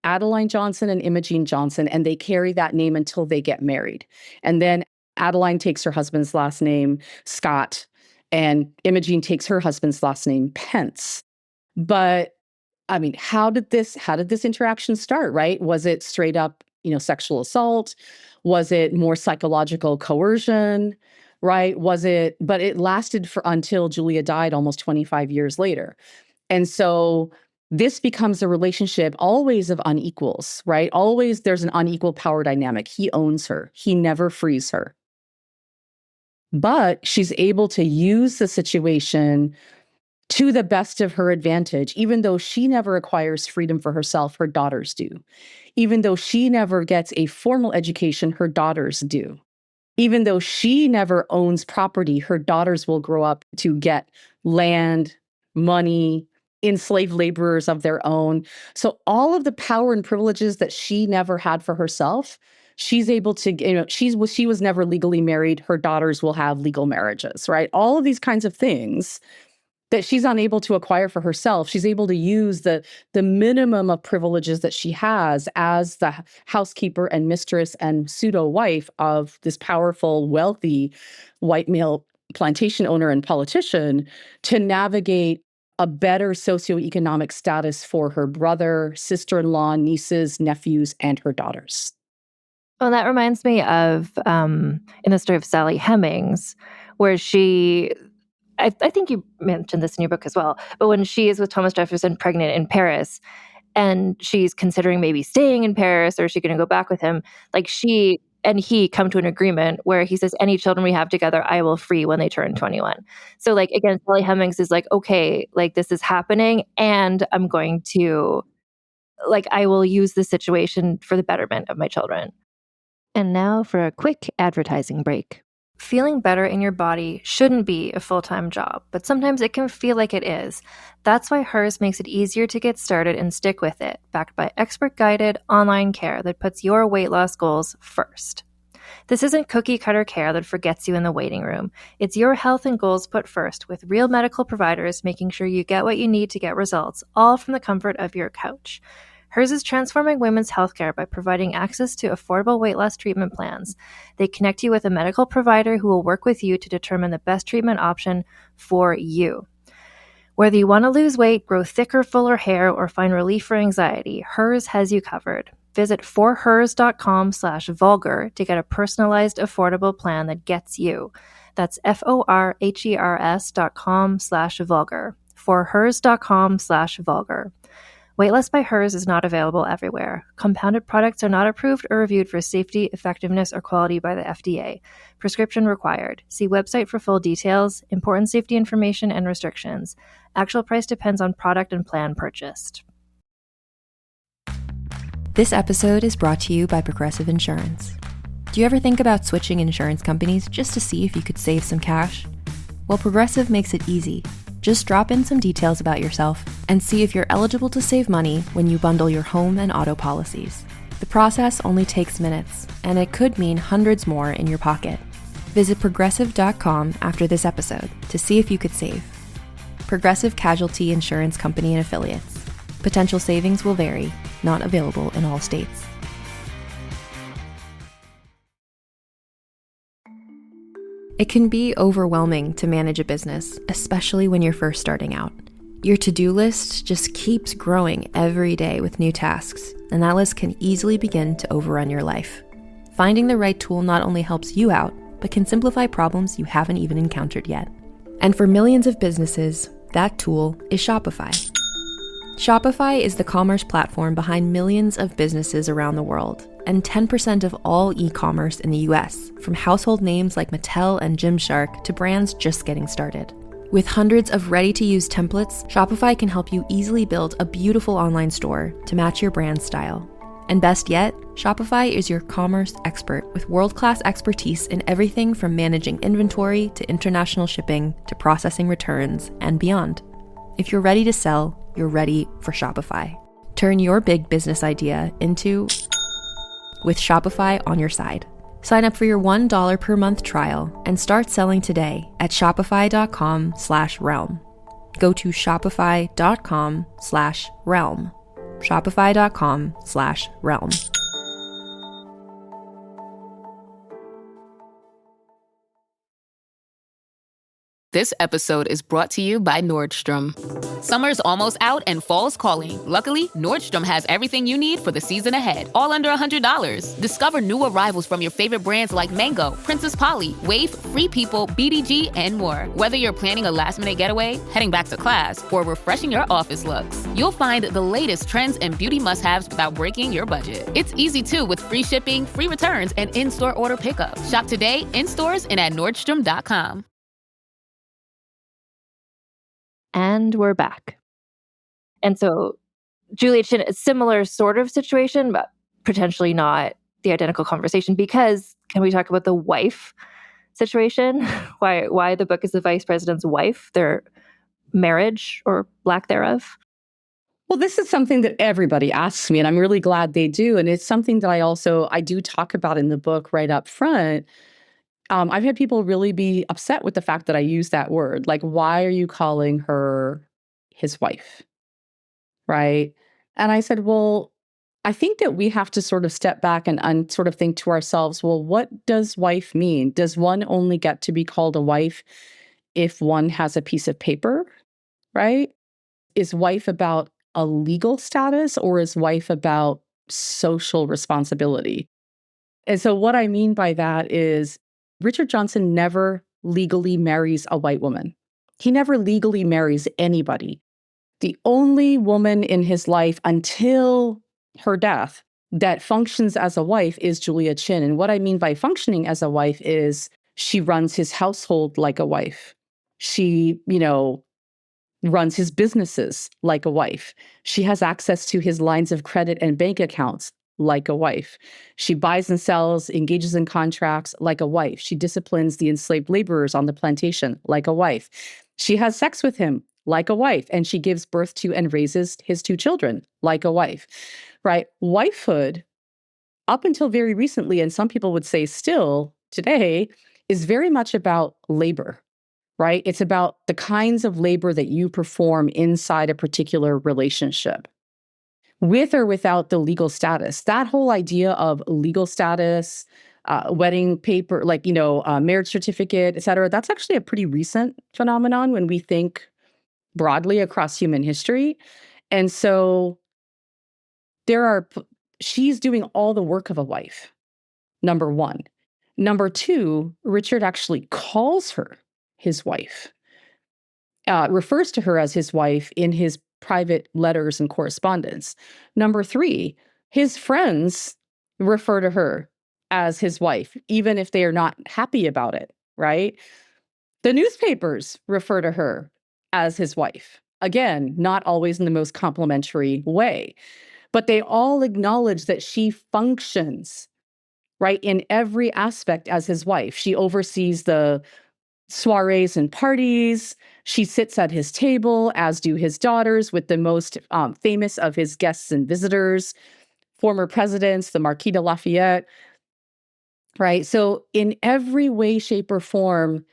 Adeline Johnson and Imogene Johnson, and they carry that name until they get married. And then Adeline takes her husband's last name, Scott, and Imogene takes her husband's last name, Pence. But I mean, how did this interaction start, right? Was it straight up, sexual assault? Was it more psychological coercion? Right? But it lasted until Julia died almost 25 years later. And so this becomes a relationship always of unequals, right? Always there's an unequal power dynamic. He owns her. He never frees her. But she's able to use the situation to the best of her advantage. Even though she never acquires freedom for herself, her daughters do. Even though she never gets a formal education, her daughters do. Even though she never owns property, her daughters will grow up to get land, money, enslaved laborers of their own. So all of the power and privileges that she never had for herself, she's able to, she was never legally married. Her daughters will have legal marriages, right? All of these kinds of things that she's unable to acquire for herself, she's able to use the minimum of privileges that she has as the housekeeper and mistress and pseudo-wife of this powerful, wealthy white male plantation owner and politician to navigate a better socioeconomic status for her brother, sister-in-law, nieces, nephews, and her daughters. Well, that reminds me of in the story of Sally Hemings, where I think you mentioned this in your book as well, but when she is with Thomas Jefferson pregnant in Paris and she's considering maybe staying in Paris or is she going to go back with him, like she and he come to an agreement where he says, any children we have together, I will free when they turn 21. So like, again, Sally Hemings is like, okay, like this is happening and I'm going to, like, I will use the situation for the betterment of my children. And now for a quick advertising break. Feeling better in your body shouldn't be a full-time job, but sometimes it can feel like it is. That's why Hers makes it easier to get started and stick with it, backed by expert-guided online care that puts your weight loss goals first. This isn't cookie-cutter care that forgets you in the waiting room. It's your health and goals put first, with real medical providers making sure you get what you need to get results, all from the comfort of your couch. Hers is transforming women's healthcare by providing access to affordable weight loss treatment plans. They connect you with a medical provider who will work with you to determine the best treatment option for you. Whether you want to lose weight, grow thicker, fuller hair, or find relief for anxiety, Hers has you covered. Visit forhers.com/vulgar to get a personalized, affordable plan that gets you. That's forhers.com/vulgar. forhers.com/vulgar. Weight Loss by Hers is not available everywhere. Compounded products are not approved or reviewed for safety, effectiveness, or quality by the FDA. Prescription required. See website for full details, important safety information, and restrictions. Actual price depends on product and plan purchased. This episode is brought to you by Progressive Insurance. Do you ever think about switching insurance companies just to see if you could save some cash? Well, Progressive makes it easy. Just drop in some details about yourself and see if you're eligible to save money when you bundle your home and auto policies. The process only takes minutes, and it could mean hundreds more in your pocket. Visit progressive.com after this episode to see if you could save. Progressive Casualty Insurance Company and Affiliates. Potential savings will vary, not available in all states. It can be overwhelming to manage a business, especially when you're first starting out. Your to-do list just keeps growing every day with new tasks, and that list can easily begin to overrun your life. Finding the right tool not only helps you out, but can simplify problems you haven't even encountered yet. And for millions of businesses, that tool is Shopify. Shopify is the commerce platform behind millions of businesses around the world, and 10% of all e-commerce in the US, from household names like Mattel and Gymshark to brands just getting started. With hundreds of ready-to-use templates, Shopify can help you easily build a beautiful online store to match your brand style. And best yet, Shopify is your commerce expert with world-class expertise in everything from managing inventory to international shipping to processing returns and beyond. If you're ready to sell, you're ready for Shopify. Turn your big business idea into with Shopify on your side. Sign up for your $1 per month trial and start selling today at shopify.com/realm. Go to shopify.com/realm. Shopify.com/realm. This episode is brought to you by Nordstrom. Summer's almost out and fall's calling. Luckily, Nordstrom has everything you need for the season ahead, all under $100. Discover new arrivals from your favorite brands like Mango, Princess Polly, Wave, Free People, BDG, and more. Whether you're planning a last-minute getaway, heading back to class, or refreshing your office looks, you'll find the latest trends and beauty must-haves without breaking your budget. It's easy, too, with free shipping, free returns, and in-store order pickup. Shop today, in stores, and at Nordstrom.com. And we're back. And so Julia Chinn, a similar sort of situation, but potentially not the identical conversation, because can we talk about the wife situation? Why the book is the vice president's wife, their marriage or lack thereof? Well, this is something that everybody asks me, and I'm really glad they do. And it's something that I do talk about in the book right up front. I've had people really be upset with the fact that I use that word. Like, why are you calling her his wife? Right? And I said, well, I think that we have to sort of step back and sort of think to ourselves, well, what does wife mean? Does one only get to be called a wife if one has a piece of paper? Right? Is wife about a legal status, or is wife about social responsibility? And so what I mean by that is Richard Johnson never legally marries a white woman. He never legally marries anybody. The only woman in his life until her death that functions as a wife is Julia Chinn. And what I mean by functioning as a wife is she runs his household like a wife. She, runs his businesses like a wife. She has access to his lines of credit and bank accounts like a wife. She buys and sells, engages in contracts like a wife. She disciplines the enslaved laborers on the plantation like a wife. She has sex with him like a wife, and she gives birth to and raises his 2 children like a wife, right? Wifehood, up until very recently, and some people would say still today, is very much about labor, right? It's about the kinds of labor that you perform inside a particular relationship, with or without the legal status. That whole idea of legal status, wedding paper, marriage certificate, et cetera, that's actually a pretty recent phenomenon when we think broadly across human history. And so she's doing all the work of a wife, number one. Number two, Richard actually calls her his wife, refers to her as his wife in his private letters and correspondence. Number three, his friends refer to her as his wife, even if they are not happy about it, right? The newspapers refer to her as his wife. Again, not always in the most complimentary way, but they all acknowledge that she functions right? In every aspect as his wife. She oversees the soirees and parties. She sits at his table, as do his daughters, with the most famous of his guests and visitors, former presidents, the Marquis de Lafayette, right? So in every way, shape, or form,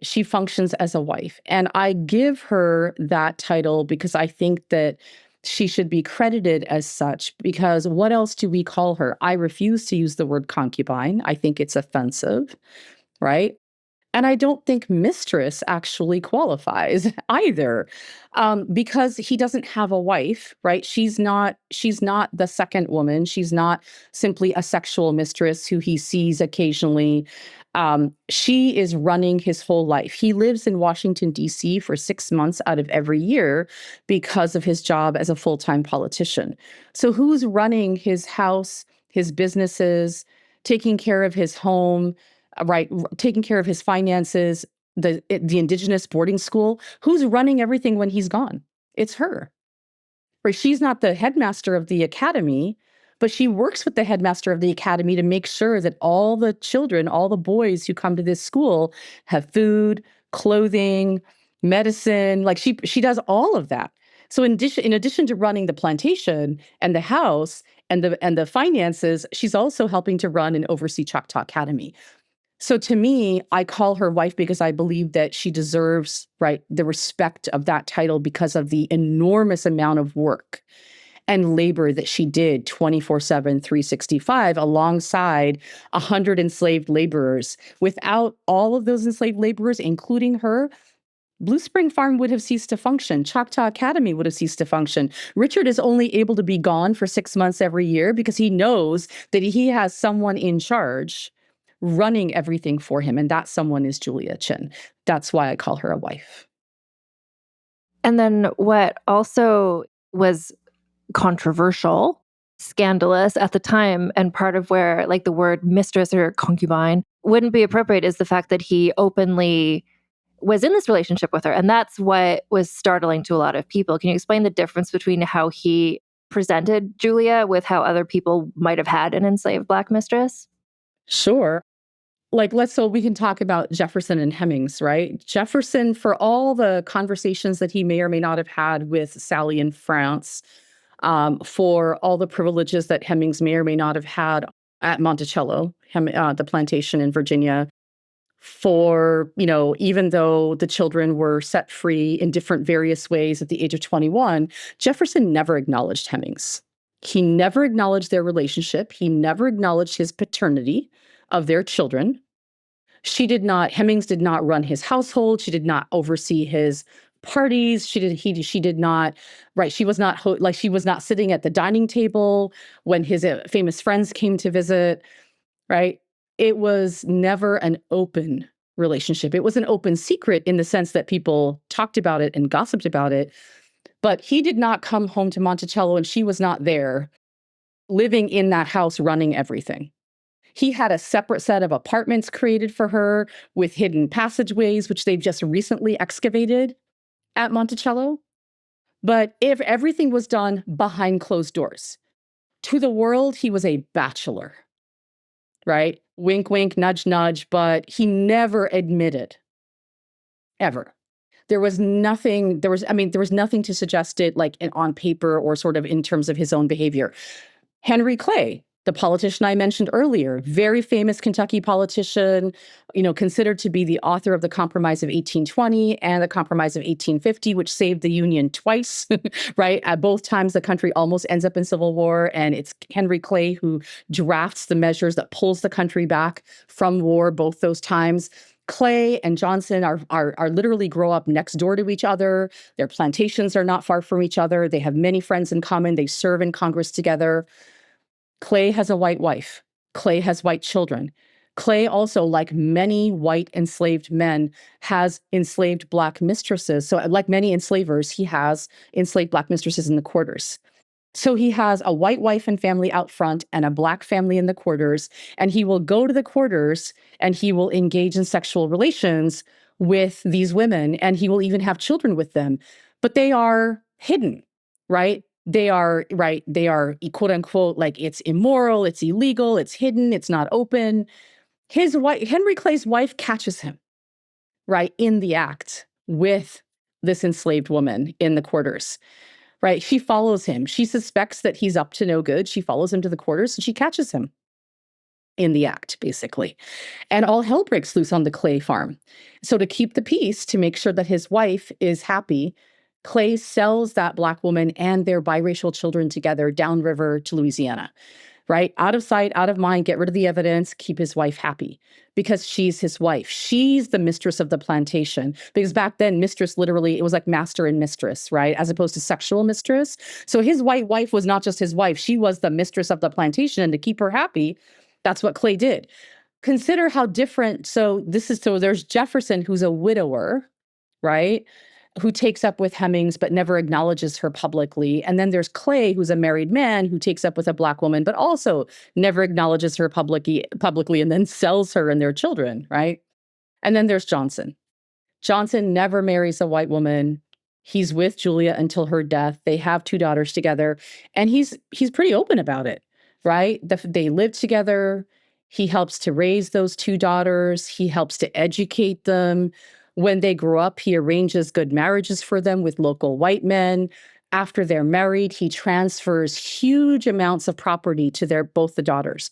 she functions as a wife. And I give her that title because I think that she should be credited as such, because what else do we call her? I refuse to use the word concubine. I think it's offensive, right? And I don't think mistress actually qualifies either, because he doesn't have a wife, right? She's not the second woman. She's not simply a sexual mistress who he sees occasionally. She is running his whole life. He lives in Washington, D.C. for 6 months out of every year because of his job as a full-time politician. So who's running his house, his businesses, taking care of his home, right, taking care of his finances, the indigenous boarding school? Who's running everything when he's gone? It's her. Right? She's not the headmaster of the academy, but she works with the headmaster of the academy to make sure that all the children, all the boys who come to this school have food, clothing, medicine. Like she does all of that. So in addition to running the plantation and the house and the finances, she's also helping to run and oversee Choctaw Academy. So to me, I call her wife because I believe that she deserves, right, the respect of that title because of the enormous amount of work and labor that she did 24/7, 365 alongside 100 enslaved laborers. Without all of those enslaved laborers, including her, Blue Spring Farm would have ceased to function. Choctaw Academy would have ceased to function. Richard is only able to be gone for 6 months every year because he knows that he has someone in charge running everything for him. And that someone is Julia Chinn. That's why I call her a wife. And then what also was controversial, scandalous at the time, and part of where like the word mistress or concubine wouldn't be appropriate, is the fact that he openly was in this relationship with her. And that's what was startling to a lot of people. Can you explain the difference between how he presented Julia with how other people might have had an enslaved Black mistress? Sure. So we can talk about Jefferson and Hemings, right? Jefferson, for all the conversations that he may or may not have had with Sally in France, for all the privileges that Hemings may or may not have had at Monticello, the plantation in Virginia, for, even though the children were set free in different various ways at the age of 21, Jefferson never acknowledged Hemings. He never acknowledged their relationship. He never acknowledged his paternity of their children. Hemings did not run his household. She did not oversee his parties. She did not, right. She was not she was not sitting at the dining table when his famous friends came to visit, right? It was never an open relationship. It was an open secret in the sense that people talked about it and gossiped about it, but he did not come home to Monticello and she was not there living in that house running everything. He had a separate set of apartments created for her with hidden passageways, which they've just recently excavated at Monticello. But if everything was done behind closed doors, to the world, he was a bachelor, right? Wink, wink, nudge, nudge, but he never admitted, ever. There was nothing to suggest it on paper or sort of in terms of his own behavior. Henry Clay, the politician I mentioned earlier, very famous Kentucky politician, considered to be the author of the Compromise of 1820 and the Compromise of 1850, which saved the Union twice, right? At both times, the country almost ends up in civil war, and it's Henry Clay who drafts the measures that pulls the country back from war both those times. Clay and Johnson are literally grow up next door to each other. Their plantations are not far from each other. They have many friends in common. They serve in Congress together. Clay has a white wife. Clay has white children. Clay also, like many white enslaved men, has enslaved Black mistresses. So like many enslavers, he has enslaved Black mistresses in the quarters. So he has a white wife and family out front and a Black family in the quarters. And he will go to the quarters and he will engage in sexual relations with these women. And he will even have children with them. But they are hidden, right? They are, right, they are quote unquote, like it's immoral, it's illegal, it's hidden, it's not open. His wife, Henry Clay's wife, catches him, right, in the act with this enslaved woman in the quarters, right? She follows him. She suspects that he's up to no good. She follows him to the quarters and she catches him in the act, basically. And all hell breaks loose on the Clay farm. So to keep the peace, to make sure that his wife is happy, Clay sells that Black woman and their biracial children together downriver to Louisiana, right? Out of sight, out of mind, get rid of the evidence, keep his wife happy because she's his wife. She's the mistress of the plantation. Because back then, mistress literally, it was like master and mistress, right? As opposed to sexual mistress. So his white wife was not just his wife, she was the mistress of the plantation. And to keep her happy, that's what Clay did. Consider how different. So there's Jefferson, who's a widower, right? Who takes up with Hemings but never acknowledges her publicly. And then there's Clay, who's a married man who takes up with a Black woman, but also never acknowledges her publicly and then sells her and their children, right? And then there's Johnson. Johnson never marries a white woman. He's with Julia until her death. They have 2 daughters together, and he's pretty open about it, right? They live together. He helps to raise those 2 daughters. He helps to educate them. When they grow up, he arranges good marriages for them with local white men. After they're married, he transfers huge amounts of property to both the daughters,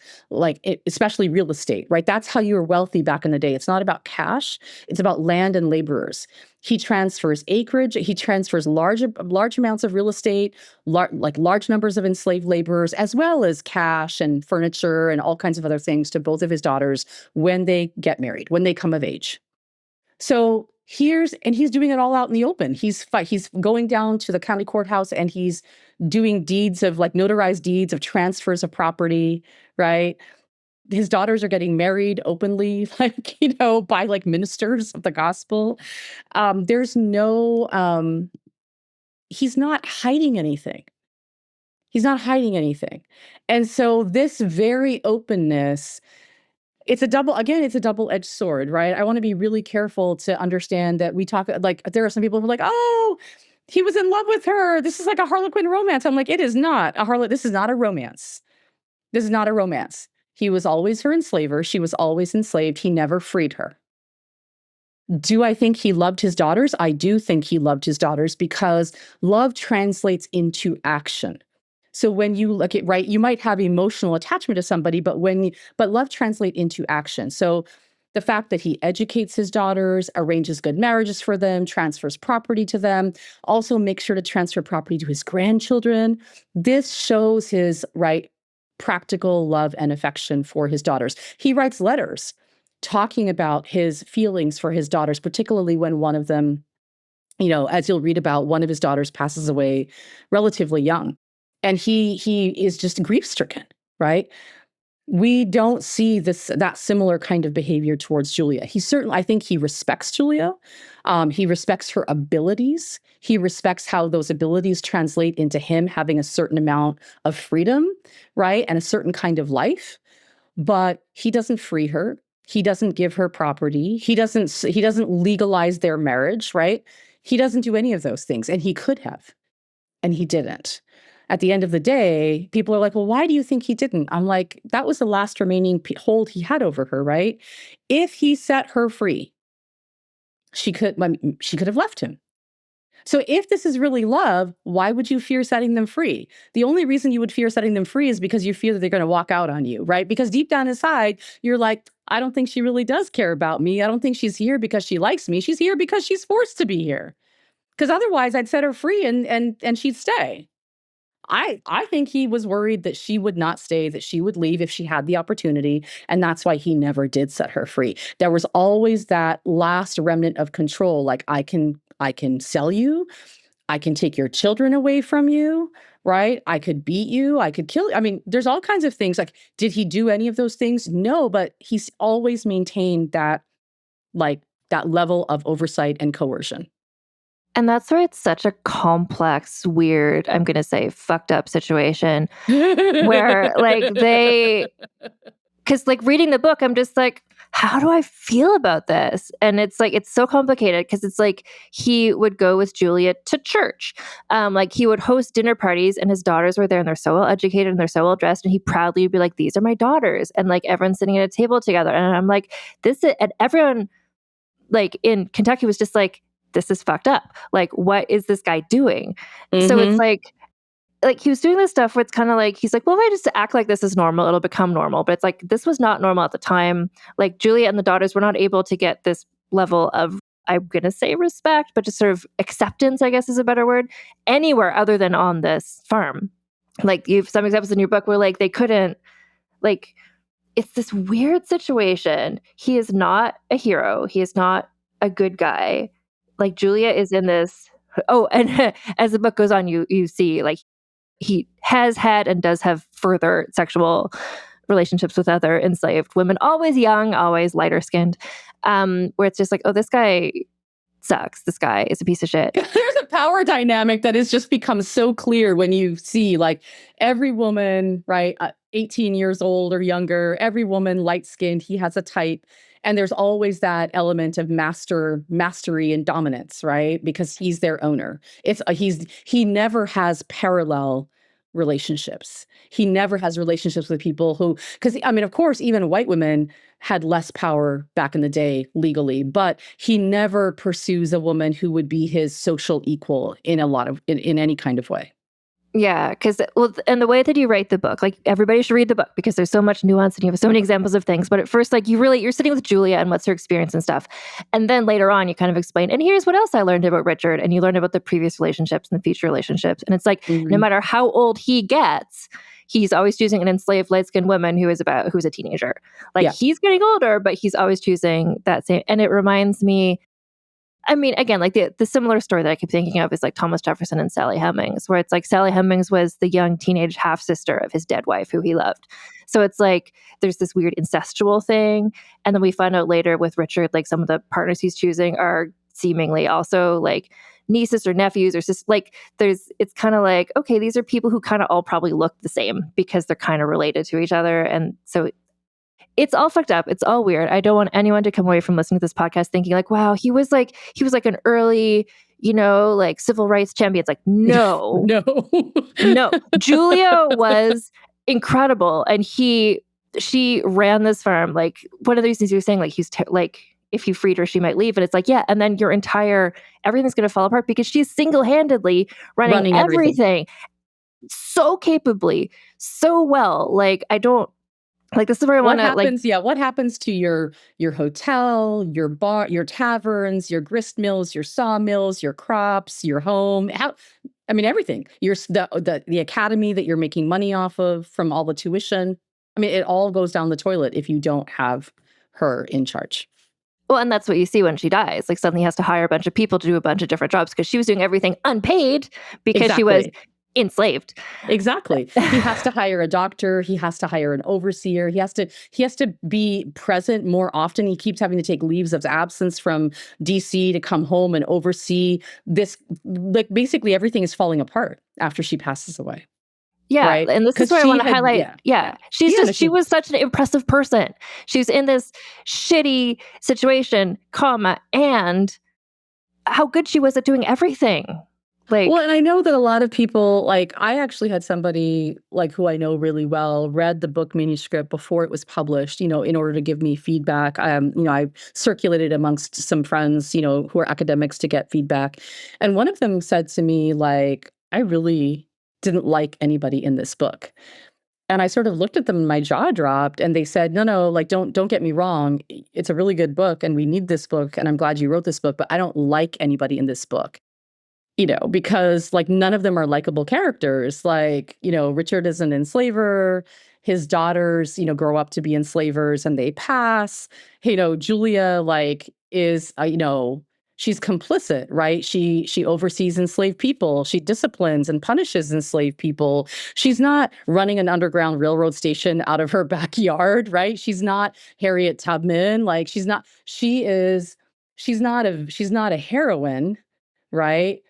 especially real estate, right? That's how you were wealthy back in the day. It's not about cash. It's about land and laborers. He transfers acreage. He transfers large amounts of real estate, large numbers of enslaved laborers, as well as cash and furniture and all kinds of other things to both of his daughters when they get married, when they come of age. So he's doing it all out in the open. He's going down to the county courthouse and he's doing deeds of notarized deeds of transfers of property, right? His daughters are getting married openly, by ministers of the gospel. There's no, he's not hiding anything. He's not hiding anything. And so this very openness, it's a double-edged sword, right? I want to be really careful to understand that we talk, there are some people who are like, oh, he was in love with her. This is like a Harlequin romance. I'm like, it is not this is not a romance. This is not a romance. He was always her enslaver. She was always enslaved. He never freed her. Do I think he loved his daughters? I do think he loved his daughters because love translates into action. So when you look at, right, you might have emotional attachment to somebody, but love translates into action. So the fact that he educates his daughters, arranges good marriages for them, transfers property to them, also makes sure to transfer property to his grandchildren. This shows his, right, practical love and affection for his daughters. He writes letters talking about his feelings for his daughters, particularly when one of them, as you'll read about, one of his daughters passes away relatively young. And he is just grief-stricken, right? We don't see that similar kind of behavior towards Julia. I think he respects Julia. He respects her abilities. He respects how those abilities translate into him having a certain amount of freedom, right? And a certain kind of life. But he doesn't free her. He doesn't give her property. He doesn't legalize their marriage, right? He doesn't do any of those things. And he could have. And he didn't. At the end of the day, people are like, well, why do you think he didn't? I'm like, that was the last remaining hold he had over her, right? If he set her free, she could have left him. So if this is really love, why would you fear setting them free? The only reason you would fear setting them free is because you fear that they're going to walk out on you, right? Because deep down inside, you're like, I don't think she really does care about me. I don't think she's here because she likes me. She's here because she's forced to be here. Because otherwise I'd set her free and she'd stay. I think he was worried that she would not stay, that she would leave if she had the opportunity. And that's why he never did set her free. There was always that last remnant of control. Like, I can sell you. I can take your children away from you, right? I could beat you. I could kill you. I mean, there's all kinds of things. Like, did he do any of those things? No, but he's always maintained that level of oversight and coercion. And that's where it's such a complex, weird, I'm going to say fucked up situation where because because like reading the book, I'm just like, how do I feel about this? And it's like, it's so complicated because it's like he would go with Julia to church. Like he would host dinner parties and his daughters were there and they're so well educated and they're so well dressed. And he proudly would be like, these are my daughters. And like everyone's sitting at a table together. And I'm like, and everyone like in Kentucky was just like, this is fucked up. Like, what is this guy doing? So it's like he was doing this stuff where it's kind of like, he's like, well, if I just act like this is normal, it'll become normal. But it's like, this was not normal at the time. Like Julia and the daughters were not able to get this level of, I'm going to say respect, but just sort of acceptance, I guess is a better word, anywhere other than on this farm. Like you have some examples in your book where like they couldn't, like, it's this weird situation. He is not a hero. He is not a good guy. Like Julia is in this, and as the book goes on, you see like, he has had and does have further sexual relationships with other enslaved women, always young, always lighter skinned, where it's just like, oh, this guy sucks. This guy is a piece of shit. There's a power dynamic that has just become so clear when you see like every woman, right, 18 years old or younger, every woman light skinned, he has a type. And there's always that element of mastery and dominance, right? Because he's their owner. He never has parallel relationships. He never has relationships with people who, because I mean, of course, even white women had less power back in the day legally, but he never pursues a woman who would be his social equal in any kind of way. Yeah, because and the way that you write the book, like everybody should read the book because there's so much nuance and you have so many examples of things. But at first, like you're sitting with Julia and what's her experience and stuff, and then later on you kind of explain. And here's what else I learned about Richard, and you learn about the previous relationships and the future relationships. And it's like no matter how old he gets, he's always choosing an enslaved light-skinned woman who's a teenager. Like he's getting older, but he's always choosing that same. And it reminds me. I mean, again, like the similar story that I keep thinking of is like Thomas Jefferson and Sally Hemings, where it's like Sally Hemings was the young teenage half-sister of his dead wife who he loved. So it's like there's this weird incestual thing. And then we find out later with Richard, like some of the partners he's choosing are seemingly also like nieces or nephews or just like it's kind of like, okay, these are people who kind of all probably look the same because they're kind of related to each other. And so it's all fucked up. It's all weird. I don't want anyone to come away from listening to this podcast thinking like, wow, he was like an early, like civil rights champion. It's like, no, no. Julia was incredible. And she ran this farm. Like one of the reasons you were saying like, if you freed her, she might leave. And it's like, yeah. And then everything's going to fall apart because she's single-handedly running everything so capably, so well. Like, this is where I want to What happens to your hotel, your bar, your taverns, your grist mills, your sawmills, your crops, your home? Everything. The academy that you're making money off of from all the tuition. I mean, it all goes down the toilet if you don't have her in charge. Well, and that's what you see when she dies. Like suddenly he has to hire a bunch of people to do a bunch of different jobs because she was doing everything unpaid because she was enslaved. Exactly. He has to hire a doctor. He has to hire an overseer. He has to be present more often. He keeps having to take leaves of absence from DC to come home and oversee this. Like basically everything is falling apart after she passes away. Yeah. Right? And this is where I want to highlight. Yeah. She was such an impressive person. She was in this shitty situation, and how good she was at doing everything. And I know that a lot of people, like I actually had somebody like who I know really well read the book manuscript before it was published, in order to give me feedback. I circulated amongst some friends, who are academics to get feedback. And one of them said to me, like, I really didn't like anybody in this book. And I sort of looked at them and my jaw dropped and they said, no, like, don't get me wrong. It's a really good book and we need this book. And I'm glad you wrote this book, but I don't like anybody in this book. Because like none of them are likable characters. Like, Richard is an enslaver. His daughters, grow up to be enslavers and they pass. Julia like is, she's complicit, right? She oversees enslaved people. She disciplines and punishes enslaved people. She's not running an underground railroad station out of her backyard, right? She's not Harriet Tubman. Like she's not a heroine, right?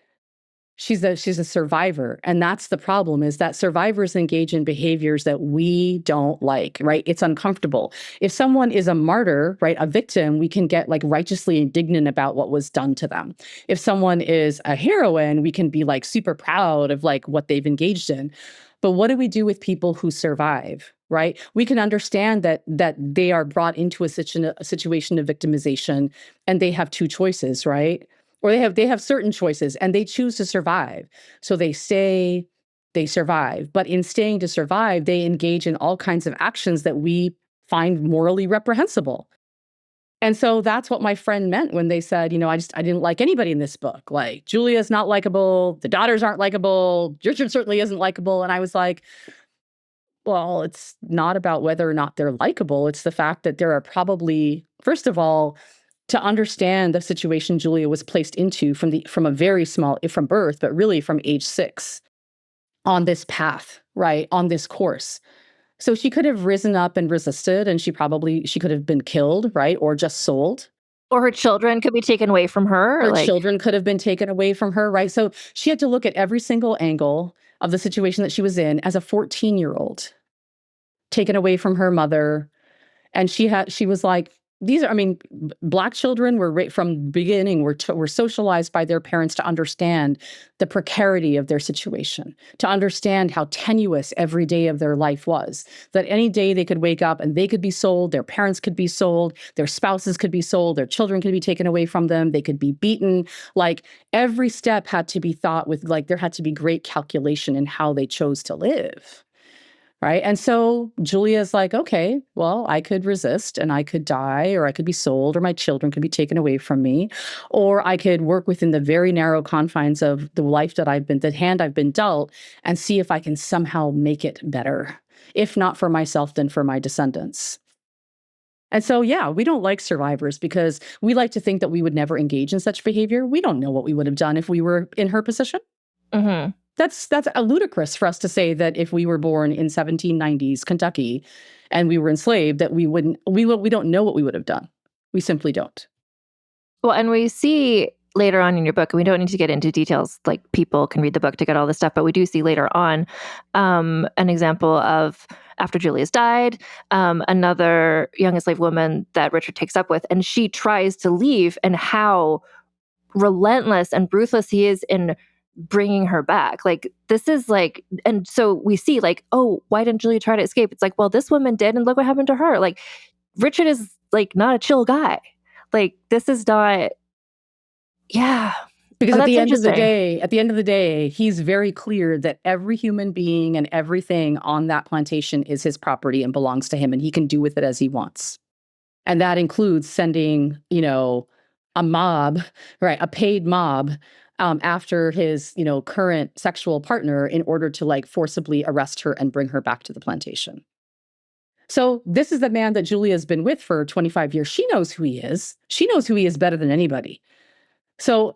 She's a survivor. And that's the problem, is that survivors engage in behaviors that we don't like, right? It's uncomfortable. If someone is a martyr, right, a victim, we can get like righteously indignant about what was done to them. If someone is a heroine, we can be like super proud of like what they've engaged in. But what do we do with people who survive, right? We can understand that they are brought into a situation of victimization, and they have two choices, right? Or they have certain choices, and they choose to survive. So they stay, they survive. But in staying to survive, they engage in all kinds of actions that we find morally reprehensible. And so that's what my friend meant when they said, I didn't like anybody in this book. Like, Julia's not likable, the daughters aren't likable, Richard certainly isn't likable. And I was like, well, it's not about whether or not they're likable. It's the fact that there are probably, first of all, to understand the situation Julia was placed into from a very small, from birth, but really from age 6, on this path, right, on this course. So she could have risen up and resisted, and she could have been killed, right, or just sold. Or her children could be taken away from her. Her children could have been taken away from her, right? So she had to look at every single angle of the situation that she was in as a 14-year-old, taken away from her mother. And she was like, Black children were from the beginning were socialized by their parents to understand the precarity of their situation, to understand how tenuous every day of their life was, that any day they could wake up and they could be sold, their parents could be sold, their spouses could be sold, their children could be taken away from them, they could be beaten. Like, every step had to be thought with, like, there had to be great calculation in how they chose to live. Right. And so Julia's like, okay, well, I could resist and I could die, or I could be sold, or my children could be taken away from me, or I could work within the very narrow confines of the life that the hand I've been dealt, and see if I can somehow make it better. If not for myself, then for my descendants. And so, yeah, we don't like survivors because we like to think that we would never engage in such behavior. We don't know what we would have done if we were in her position. Mm-hmm. That's ludicrous for us to say that if we were born in 1790s Kentucky and we were enslaved, that we don't know what we would have done. We simply don't. Well, and we see later on in your book, and we don't need to get into details, like people can read the book to get all this stuff, but we do see later on an example of, after Julia's died, another young enslaved woman that Richard takes up with, and she tries to leave, and how relentless and ruthless he is in bringing her back. Like, this is like, and so we see like, oh, why didn't Julia try to escape? It's like, well, this woman did, and look what happened to her. Like, Richard is like not a chill guy. Like, this is not, yeah. Because at the end of the day, he's very clear that every human being and everything on that plantation is his property and belongs to him, and he can do with it as he wants. And that includes sending, a mob, right, a paid mob, after his, current sexual partner in order to like forcibly arrest her and bring her back to the plantation. So this is the man that Julia's been with for 25 years. She knows who he is. She knows who he is better than anybody. So,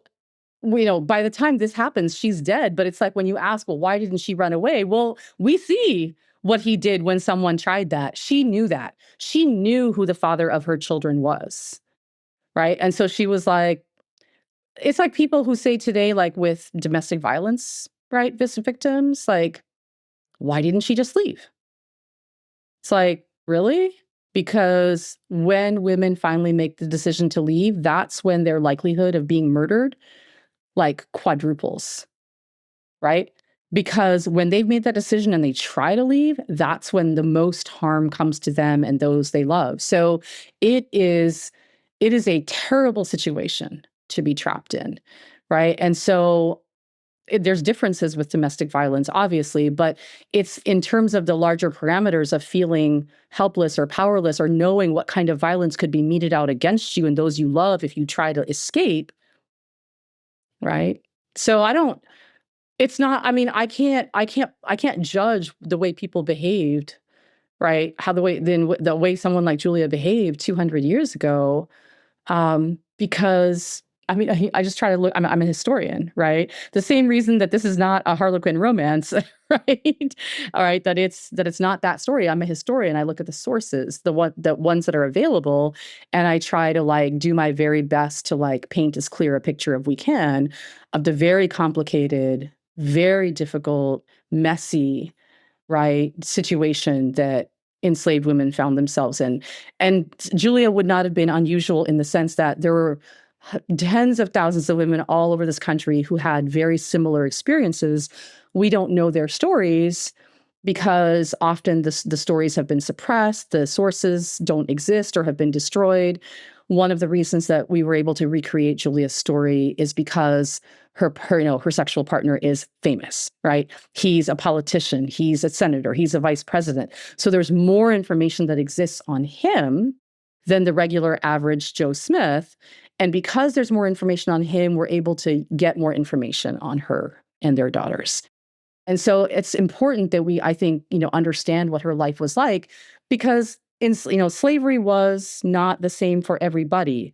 by the time this happens, she's dead. But it's like, when you ask, well, why didn't she run away? Well, we see what he did when someone tried that. She knew that. She knew who the father of her children was, right? And so she was like, it's like people who say today, like with domestic violence, right, victims, like, why didn't she just leave? It's like, really? Because when women finally make the decision to leave, that's when their likelihood of being murdered, like, quadruples, right? Because when they've made that decision and they try to leave, that's when the most harm comes to them and those they love. So it is a terrible situation to be trapped in, right? And so there's differences with domestic violence, obviously, but it's in terms of the larger parameters of feeling helpless or powerless, or knowing what kind of violence could be meted out against you and those you love if you try to escape, right? So I can't judge the way people behaved, right? The way someone like Julia behaved 200 years ago, because I mean, I just try to look, I'm a historian, right? The same reason that this is not a Harlequin romance, right? All right, that it's not that story. I'm a historian. I look at the sources, the ones that are available, and I try to like do my very best to like paint as clear a picture as we can of the very complicated, very difficult, messy, right, situation that enslaved women found themselves in. And Julia would not have been unusual in the sense that there were tens of thousands of women all over this country who had very similar experiences. We don't know their stories because often the stories have been suppressed, the sources don't exist or have been destroyed. One of the reasons that we were able to recreate Julia's story is because her sexual partner is famous, right? He's a politician, he's a senator, he's a vice president. So there's more information that exists on him than the regular average Joe Smith. And because there's more information on him, we're able to get more information on her and their daughters. And so it's important that we, I think, understand what her life was like, because slavery was not the same for everybody.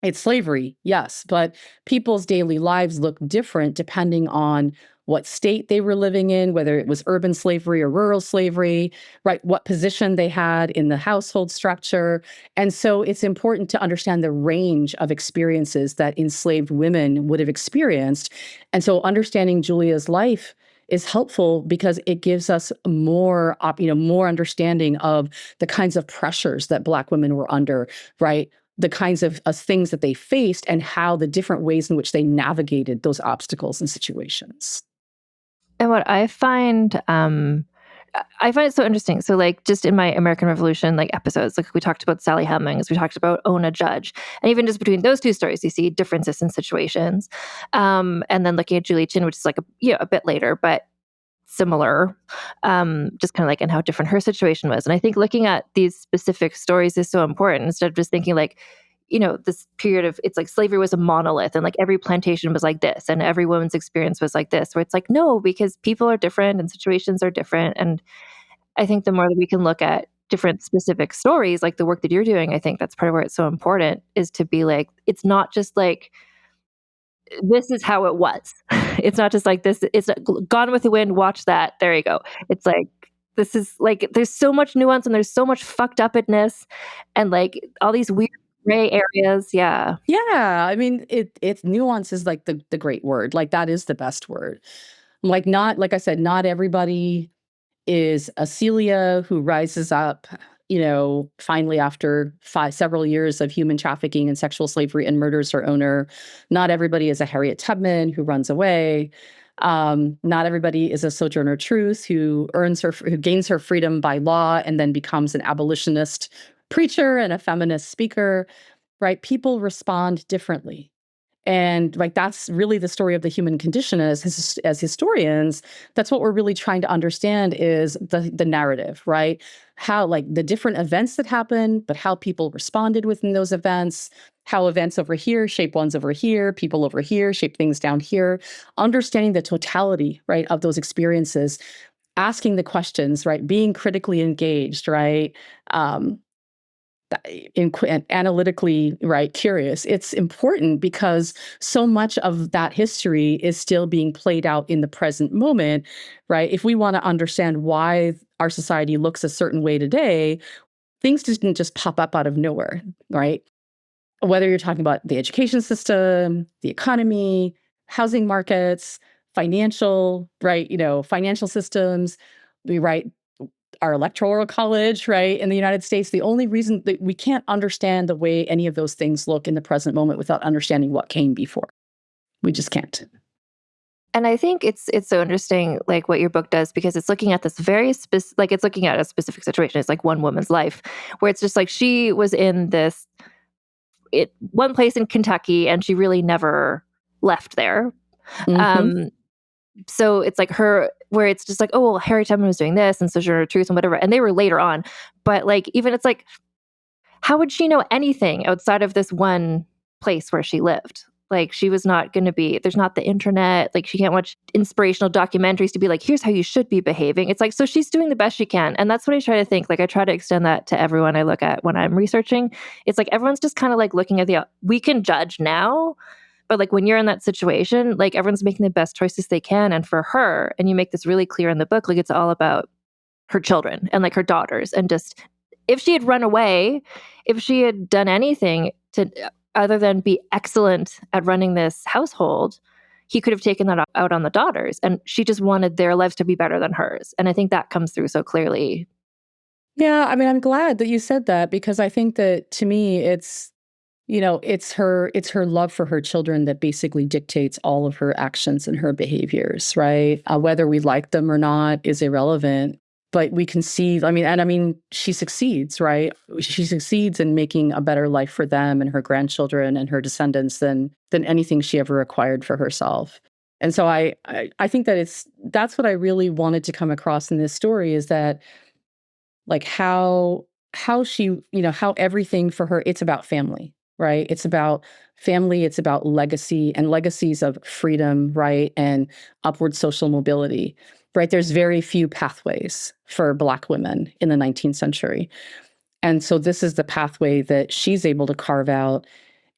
It's slavery, yes, but people's daily lives look different depending on what state they were living in, whether it was urban slavery or rural slavery, right? What position they had in the household structure. And so it's important to understand the range of experiences that enslaved women would have experienced. And so understanding Julia's life is helpful because it gives us more understanding of the kinds of pressures that Black women were under, right? The kinds of things that they faced and how the different ways in which they navigated those obstacles and situations. And what I find it so interesting. So like just in my American Revolution episodes, like we talked about Sally Hemings, we talked about Ona Judge, and even just between those two stories, you see differences in situations. And then looking at Julia Chinn, which is a bit later, but similar, just kind of in how different her situation was. And I think looking at these specific stories is so important instead of just thinking this period of, it's like slavery was a monolith and every plantation was like this and every woman's experience was like this, where it's no, because people are different and situations are different. And I think the more that we can look at different specific stories, like the work that you're doing, I think that's part of where it's so important, is to be it's not just this is how it was. It's not just this, it's Gone with the Wind, watch that, there you go. It's this is there's so much nuance and there's so much fucked upness and all these weird gray areas. Yeah. Yeah. I mean, it's nuance is the great word. That is the best word. Like I said, not everybody is a Celia who rises up, finally after several years of human trafficking and sexual slavery and murders her owner. Not everybody is a Harriet Tubman who runs away. Not everybody is a Sojourner Truth who gains her freedom by law and then becomes an abolitionist preacher and a feminist speaker, right? People respond differently. And that's really the story of the human condition as historians. That's what we're really trying to understand is the narrative, right? How the different events that happen, but how people responded within those events, how events over here shape ones over here, people over here shape things down here, understanding the totality, right, of those experiences, asking the questions, right, being critically engaged, right? Analytically, right, curious. It's important because so much of that history is still being played out in the present moment, right? If we want to understand why our society looks a certain way today, things didn't just pop up out of nowhere, right? Whether you're talking about the education system, the economy, housing markets, financial systems, right? Our electoral college, right, in the United States, the only reason that we can't understand the way any of those things look in the present moment without understanding what came before. We just can't. And I think it's so interesting, what your book does, because it's looking at this very specific, it's looking at a specific situation. It's one woman's life, where it's just she was in one place in Kentucky, and she really never left there. Mm-hmm. So it's her, where it's just oh, well, Harry Tubman was doing this and Sojourner Truth and whatever, and they were later on. But even it's how would she know anything outside of this one place where she lived? Like she was not going to be, there's not the internet. Like she can't watch inspirational documentaries to be like, here's how you should be behaving. It's like, so she's doing the best she can. And that's what I try to think. Like I try to extend that to everyone I look at when I'm researching. It's like, everyone's just kind of like looking at we can judge now, but like when you're in that situation, like everyone's making the best choices they can. And for her, and you make this really clear in the book, like it's all about her children and like her daughters. And just, if she had run away, if she had done anything to other than be excellent at running this household, he could have taken that out on the daughters. And she just wanted their lives to be better than hers. And I think that comes through so clearly. Yeah, I mean, I'm glad that you said that, because I think that to me, it's her love for her children that basically dictates all of her actions and her behaviors, right? Whether we like them or not is irrelevant. But we can see, she succeeds, right? She succeeds in making a better life for them and her grandchildren and her descendants than anything she ever acquired for herself. And so I think that that's what I really wanted to come across in this story, is that like how she, how everything for her, it's about family, right? It's about family, it's about legacy and legacies of freedom, right? And upward social mobility. Right, there's very few pathways for Black women in the 19th century. And so this is the pathway that she's able to carve out.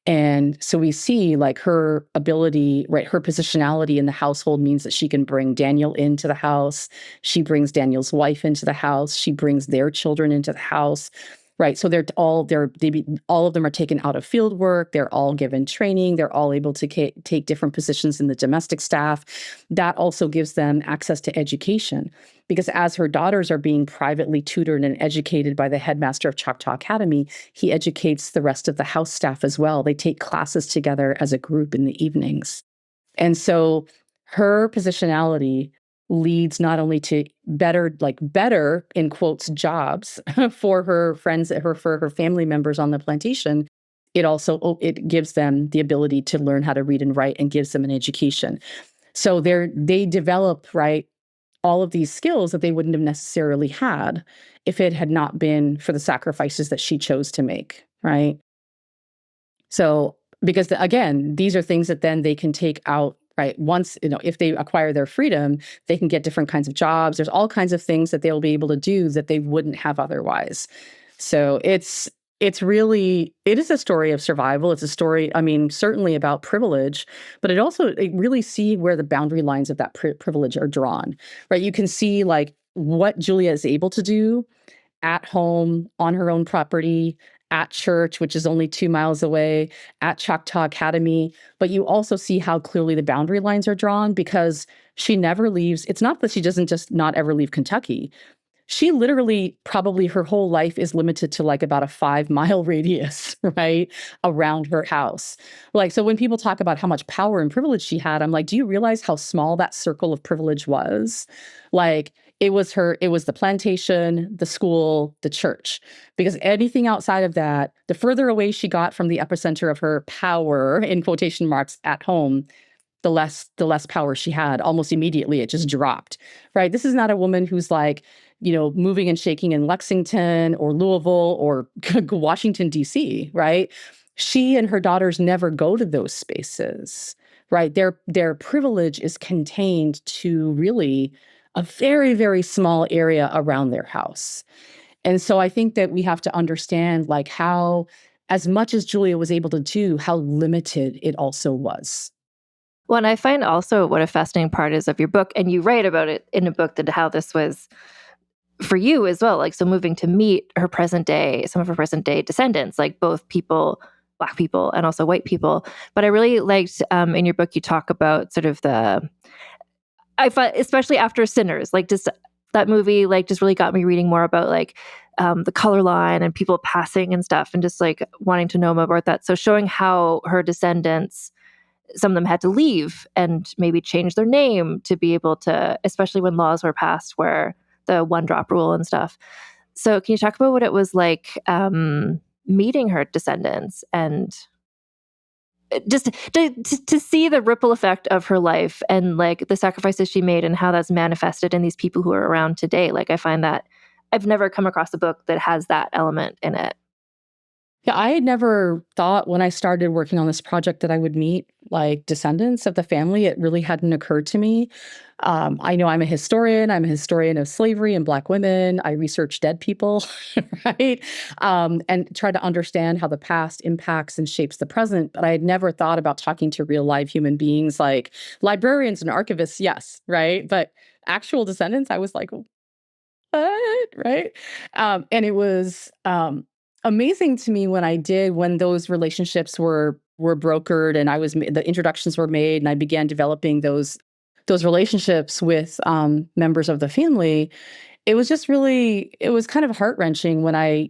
And so we see like her ability, right, her positionality in the household means that she can bring Daniel into the house. She brings Daniel's wife into the house. She brings their children into the house. Right. So all of them are taken out of field work. They're all given training. They're all able to take different positions in the domestic staff. That also gives them access to education, because as her daughters are being privately tutored and educated by the headmaster of Choctaw Academy, he educates the rest of the house staff as well. They take classes together as a group in the evenings. And so her positionality leads not only to better in quotes jobs for her friends, for her family members on the plantation. It gives them the ability to learn how to read and write and gives them an education. So they develop, right, all of these skills that they wouldn't have necessarily had if it had not been for the sacrifices that she chose to make, right? So because again, these are things that then they can take out. Right. Once, if they acquire their freedom, they can get different kinds of jobs. There's all kinds of things that they'll be able to do that they wouldn't have otherwise. So it is a story of survival. It's a story, certainly about privilege, but it really see where the boundary lines of that privilege are drawn, right? You can see like what Julia is able to do at home, on her own property, at church, which is only 2 miles away, at Choctaw Academy. But you also see how clearly the boundary lines are drawn, because she never leaves. It's not that she doesn't just not ever leave Kentucky. She literally, probably her whole life is limited to like about a 5-mile radius, right, around her house. Like, so when people talk about how much power and privilege she had, I'm like, do you realize how small that circle of privilege was? Like, it was the plantation, the school, the church, because anything outside of that, the further away she got from the epicenter of her power, in quotation marks, at home, the less power she had. Almost immediately, it just dropped, right? This is not a woman who's like, moving and shaking in Lexington or Louisville or Washington, D.C., right? She and her daughters never go to those spaces, right? Their privilege is contained to really a very, very small area around their house. And so I think that we have to understand like how, as much as Julia was able to do, how limited it also was. Well, and I find also what a fascinating part is of your book, and you write about it in a book, that how this was for you as well. Like, so moving to meet some of her present day descendants, like both people, Black people and also white people. But I really liked in your book, you talk about sort of I thought, especially after Sinners, like just that movie, like just really got me reading more about like the color line and people passing and stuff, and just like wanting to know more about that. So showing how her descendants, some of them had to leave and maybe change their name to be able to, especially when laws were passed where the 1-drop rule and stuff. So can you talk about what it was like meeting her descendants and just to see the ripple effect of her life and like the sacrifices she made and how that's manifested in these people who are around today? Like, I find that I've never come across a book that has that element in it. Yeah, I had never thought when I started working on this project that I would meet like descendants of the family. It really hadn't occurred to me. I know I'm a historian. I'm a historian of slavery and Black women. I research dead people, right? And try to understand how the past impacts and shapes the present. But I had never thought about talking to real live human beings like librarians and archivists, yes, right? But actual descendants, I was like, what? Right? And it was amazing to me when those relationships were brokered and the introductions were made and I began developing those relationships with members of the family. It was kind of heart-wrenching when I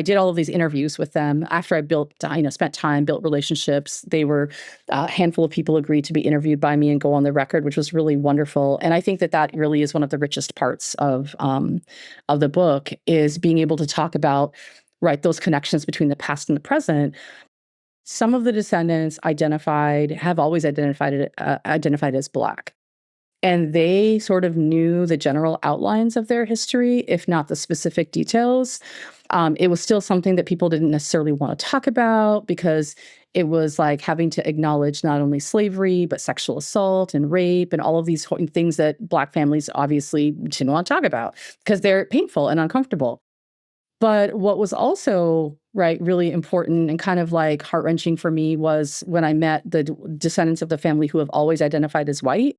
did all of these interviews with them after I spent time, built relationships. They were a handful of people agreed to be interviewed by me and go on the record, which was really wonderful. And I think that really is one of the richest parts of the book is being able to talk about, right, those connections between the past and the present. Some of the descendants have always identified as Black. And they sort of knew the general outlines of their history, if not the specific details. It was still something that people didn't necessarily want to talk about because it was like having to acknowledge not only slavery, but sexual assault and rape and all of these things that Black families obviously didn't want to talk about because they're painful and uncomfortable. But what was also, right, really important and kind of like heart-wrenching for me was when I met the descendants of the family who have always identified as white,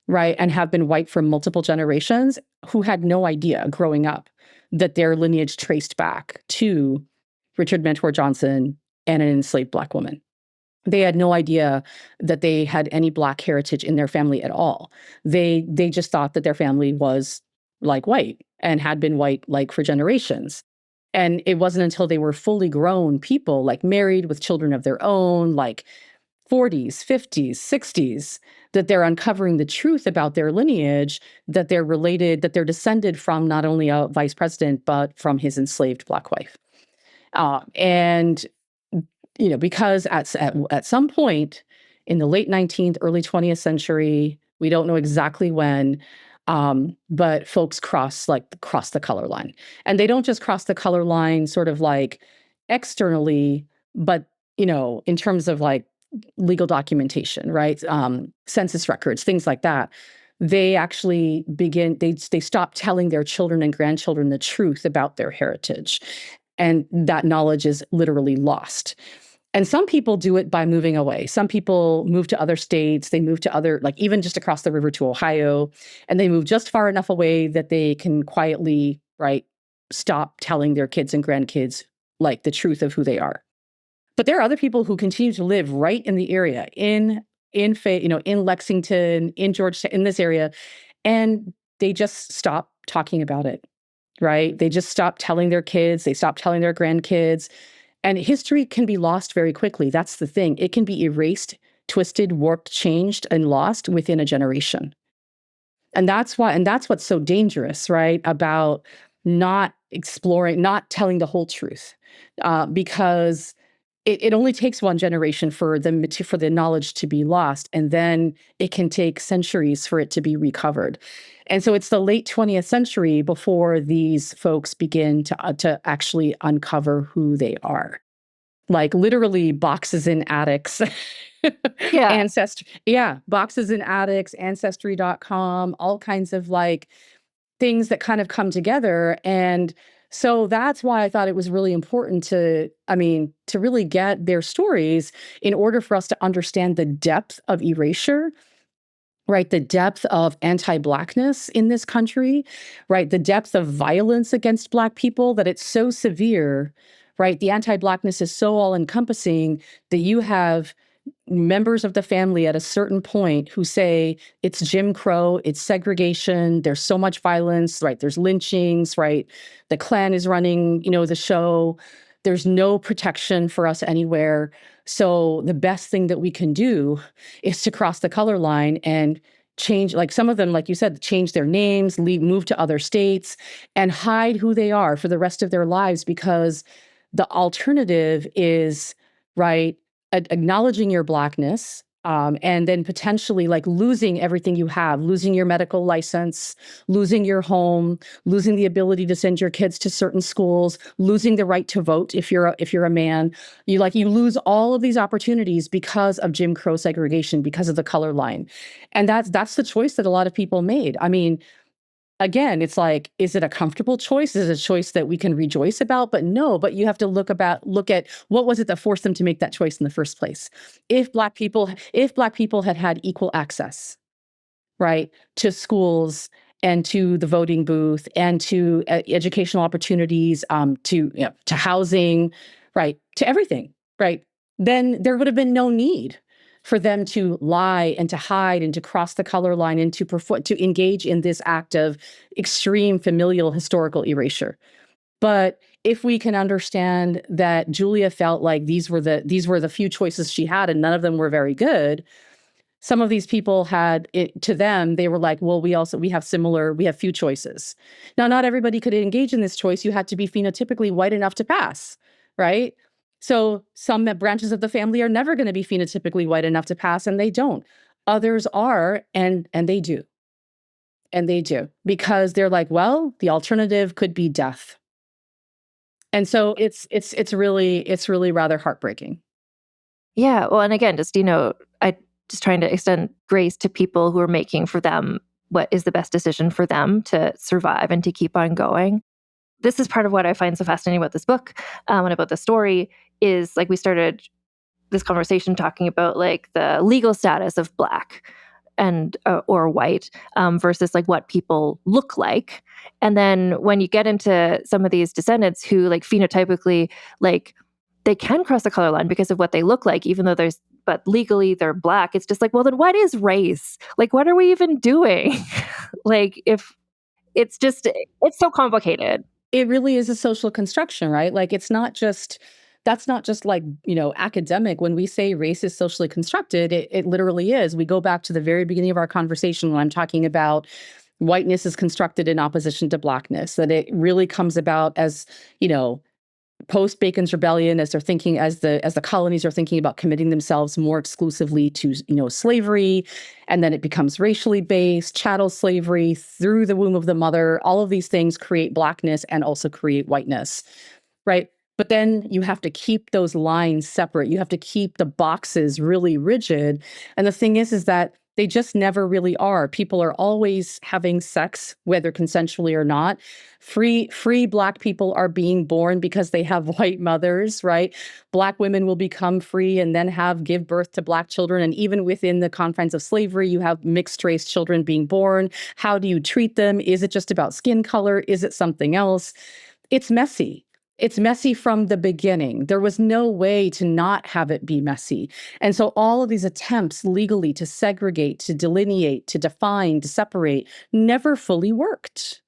right, and have been white for multiple generations, who had no idea growing up that their lineage traced back to Richard Mentor Johnson and an enslaved Black woman. They had no idea that they had any Black heritage in their family at all. They just thought that their family was like white and had been white like for generations. And it wasn't until they were fully grown people, like married with children of their own, like 40s, 50s, 60s, that they're uncovering the truth about their lineage, that they're descended from not only a vice president, but from his enslaved Black wife. And, because at some point in the late 19th, early 20th century, we don't know exactly when, but folks cross the color line. And they don't just cross the color line sort of like externally, but, in terms of like legal documentation, right? Census records, things like that. They actually they stop telling their children and grandchildren the truth about their heritage. And that knowledge is literally lost. And some people do it by moving away. Some people move to other states. They move to even just across the river to Ohio, and they move just far enough away that they can quietly, right, stop telling their kids and grandkids like the truth of who they are. But there are other people who continue to live right in the area, in Lexington, in Georgetown, in this area, and they just stop talking about it, right? They just stop telling their kids, they stop telling their grandkids. And history can be lost very quickly. That's the thing. It can be erased, twisted, warped, changed, and lost within a generation. And that's what's so dangerous, right? About not exploring, not telling the whole truth, because it only takes one generation for the knowledge to be lost, and then it can take centuries for it to be recovered. And so it's the late 20th century before these folks begin to actually uncover who they are. Like literally boxes in attics. Yeah. Boxes in attics, ancestry.com, all kinds of like things that kind of come together. And so that's why I thought it was really important to really get their stories in order for us to understand the depth of erasure, right? The depth of anti-Blackness in this country, right? The depth of violence against Black people, that it's so severe, right? The anti-Blackness is so all-encompassing that you have members of the family at a certain point who say it's Jim Crow, it's segregation, there's so much violence, right? There's lynchings, right? The Klan is running, the show. There's no protection for us anywhere. So the best thing that we can do is to cross the color line and change, like some of them, like you said, change their names, move to other states, and hide who they are for the rest of their lives, because the alternative is, right, acknowledging your Blackness, and then potentially like losing everything you have, losing your medical license, losing your home, losing the ability to send your kids to certain schools, losing the right to vote if you're a man. You lose all of these opportunities because of Jim Crow segregation, because of the color line. And that's the choice that a lot of people made. I mean, again, it's like, is it a comfortable choice? Is it a choice that we can rejoice about? But no, but you have to look at what was it that forced them to make that choice in the first place. If Black people had equal access, right, to schools and to the voting booth and to educational opportunities, to housing, right, to everything, right, then there would have been no need for them to lie and to hide and to cross the color line and to engage in this act of extreme familial historical erasure. But if we can understand that Julia felt like these were the few choices she had and none of them were very good, some of these people to them, they were like, well, we have few choices. Now, not everybody could engage in this choice. You had to be phenotypically white enough to pass, right? So some branches of the family are never going to be phenotypically white enough to pass, and they don't. Others are, and they do. And they do, because they're like, well, the alternative could be death. And so it's really rather heartbreaking. Yeah. Well, and again, I just trying to extend grace to people who are making for them what is the best decision for them to survive and to keep on going. This is part of what I find so fascinating about this book and about the story is like we started this conversation talking about like the legal status of Black and or white versus like what people look like. And then when you get into some of these descendants who like phenotypically like they can cross the color line because of what they look like, even though but legally they're Black. It's just like, well, then what is race? Like, what are we even doing? Like, if it's so complicated. It really is a social construction, right? Like, that's not just like, academic. When we say race is socially constructed, it literally is. We go back to the very beginning of our conversation when I'm talking about whiteness is constructed in opposition to Blackness, that it really comes about as, post Bacon's Rebellion, as the colonies are thinking about committing themselves more exclusively to slavery, and then it becomes racially based, chattel slavery through the womb of the mother. All of these things create Blackness and also create whiteness, right? But then you have to keep those lines separate. You have to keep the boxes really rigid. And the thing is that they just never really are. People are always having sex, whether consensually or not. Free Black people are being born because they have white mothers, right? Black women will become free and then give birth to Black children. And even within the confines of slavery, you have mixed race children being born. How do you treat them? Is it just about skin color? Is it something else? It's messy. It's messy from the beginning. There was no way to not have it be messy. And so all of these attempts legally to segregate, to delineate, to define, to separate never fully worked,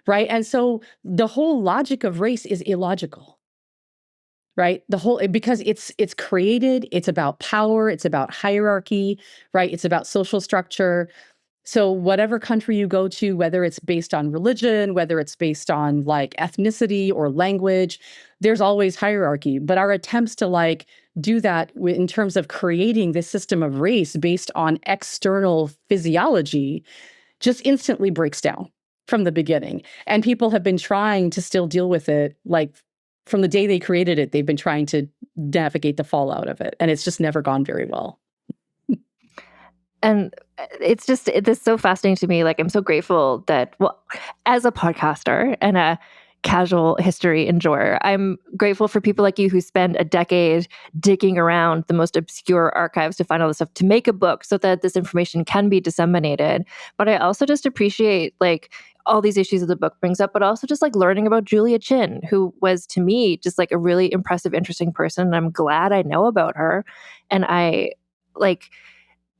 right? And so the whole logic of race is illogical, right? Because it's created, it's about power, it's about hierarchy, right? It's about social structure. So whatever country you go to, whether it's based on religion, whether it's based on like ethnicity or language, there's always hierarchy. But our attempts to like do that in terms of creating this system of race based on external physiology just instantly breaks down from the beginning. And people have been trying to still deal with it. Like from the day they created it, they've been trying to navigate the fallout of it. And it's just never gone very well. And it's so fascinating to me. Like, I'm so grateful that, well, as a podcaster and a casual history enjoyer, I'm grateful for people like you who spend a decade digging around the most obscure archives to find all this stuff to make a book so that this information can be disseminated. But I also just appreciate like all these issues that the book brings up, but also just like learning about Julia Chinn, who was to me just like a really impressive, interesting person. And I'm glad I know about her. And I like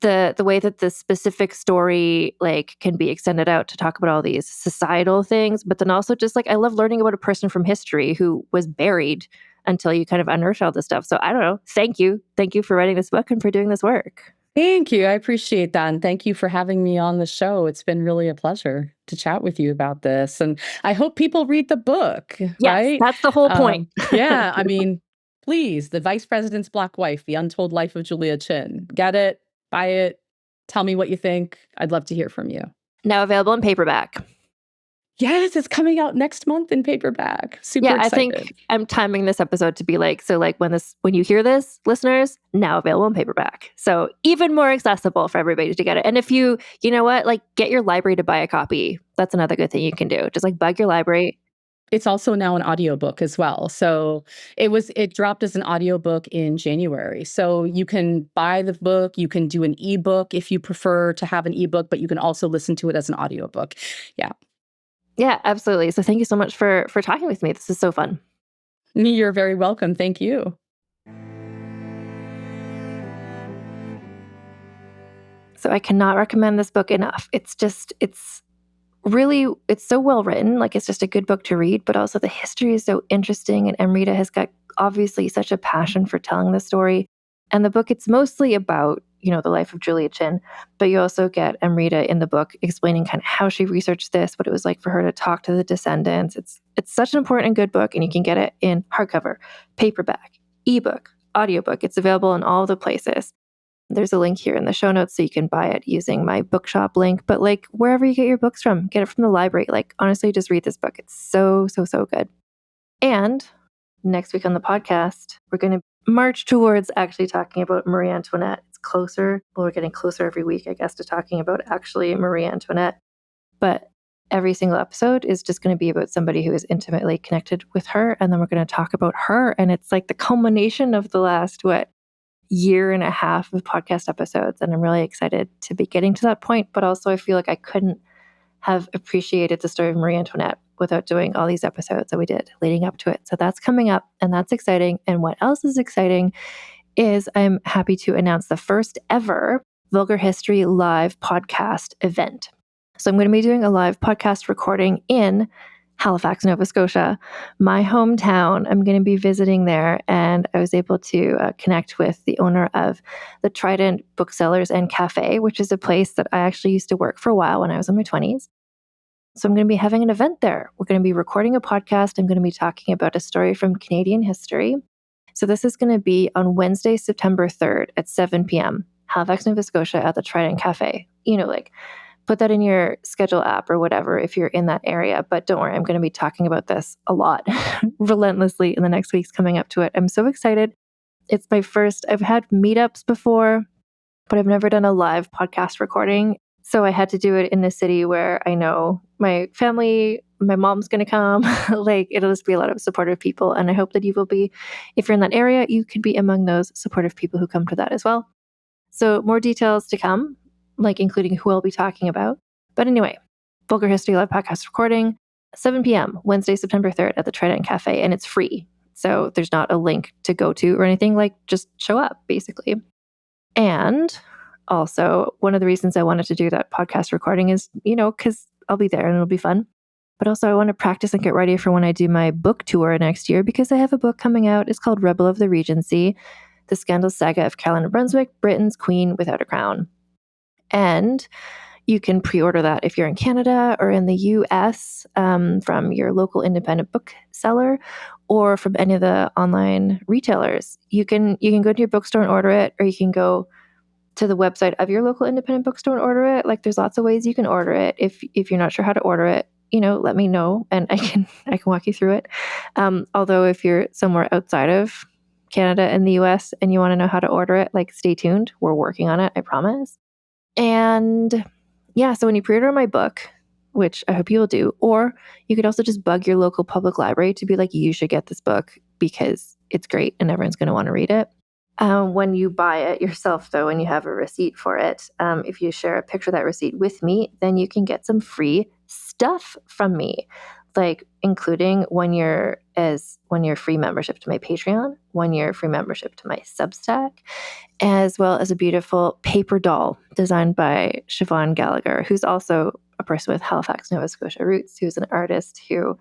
the way that the specific story like can be extended out to talk about all these societal things, but then also just like I love learning about a person from history who was buried until you kind of unearth all this stuff. So I don't know. Thank you for writing this book and for doing this work. Thank you. I appreciate that. And thank you for having me on the show. It's been really a pleasure to chat with you about this. And I hope people read the book. Yes, right? That's the whole point. Yeah. I mean, please, The Vice President's Black Wife, The Untold Life of Julia Chinn. Get it? buy it. Tell me what you think. I'd love to hear from you. Now available in paperback. Yes, it's coming out next month in paperback. Super excited. I think I'm timing this episode to be like, so like when you hear this, listeners, now available in paperback. So even more accessible for everybody to get it. And if you know what, like get your library to buy a copy. That's another good thing you can do. Just like bug your library. It's also now an audiobook as well. So it dropped as an audiobook in January. So you can buy the book, you can do an ebook if you prefer to have an ebook, but you can also listen to it as an audiobook. Yeah. Yeah, absolutely. So thank you so much for talking with me. This is so fun. You're very welcome. Thank you. So I cannot recommend this book enough. It's so well written. Like it's just a good book to read, but also the history is so interesting. And Amrita has got obviously such a passion for telling the story. And the book, it's mostly about, the life of Julia Chinn, but you also get Amrita in the book explaining kind of how she researched this, what it was like for her to talk to the descendants. It's such an important and good book, and you can get it in hardcover, paperback, ebook, audiobook. It's available in all the places. There's a link here in the show notes so you can buy it using my bookshop link, but like wherever you get your books from, get it from the library. Like honestly, just read this book. It's so, so, so good. And next week on the podcast, we're going to march towards actually talking about Marie Antoinette. It's closer. Well, we're getting closer every week, I guess, to talking about actually Marie Antoinette. But every single episode is just going to be about somebody who is intimately connected with her. And then we're going to talk about her. And it's like the culmination of the last, year and a half of podcast episodes. And I'm really excited to be getting to that point. But also I feel like I couldn't have appreciated the story of Marie Antoinette without doing all these episodes that we did leading up to it. So that's coming up and that's exciting. And what else is exciting is I'm happy to announce the first ever Vulgar History live podcast event. So I'm going to be doing a live podcast recording in Halifax, Nova Scotia, my hometown. I'm going to be visiting there, and I was able to connect with the owner of the Trident Booksellers and Cafe, which is a place that I actually used to work for a while when I was in my 20s. So I'm going to be having an event there. We're going to be recording a podcast. I'm going to be talking about a story from Canadian history. So this is going to be on Wednesday, September 3rd at 7 p.m., Halifax, Nova Scotia at the Trident Cafe. Put that in your schedule app or whatever if you're in that area. But don't worry, I'm going to be talking about this a lot relentlessly in the next weeks coming up to it. I'm so excited. It's my first, I've had meetups before, but I've never done a live podcast recording. So I had to do it in a city where I know my family, my mom's going to come. It'll just be a lot of supportive people. And I hope that you will be, if you're in that area, you could be among those supportive people who come to that as well. So more details to come, including who I'll be talking about. But anyway, Vulgar History live podcast recording, 7 p.m., Wednesday, September 3rd at the Trident Cafe, and it's free. So there's not a link to go to or anything, just show up, basically. And also, one of the reasons I wanted to do that podcast recording is, because I'll be there and it'll be fun. But also I want to practice and get ready for when I do my book tour next year, because I have a book coming out. It's called Rebel of the Regency, The Scandalous Saga of Caroline of Brunswick, Britain's Queen Without a Crown. And you can pre-order that if you're in Canada or in the US from your local independent bookseller or from any of the online retailers. You can go to your bookstore and order it, or you can go to the website of your local independent bookstore and order it. There's lots of ways you can order it. If you're not sure how to order it, let me know and I can walk you through it. Although if you're somewhere outside of Canada and the US and you want to know how to order it, stay tuned. We're working on it, I promise. And yeah, so when you pre-order my book, which I hope you will do, or you could also just bug your local public library to be like, you should get this book because it's great and everyone's going to want to read it. When you buy it yourself, though, and you have a receipt for it, if you share a picture of that receipt with me, then you can get some free stuff from me, including 1 year free membership to my Patreon, 1 year free membership to my Substack, as well as a beautiful paper doll designed by Siobhan Gallagher, who's also a person with Halifax, Nova Scotia roots, who's an artist who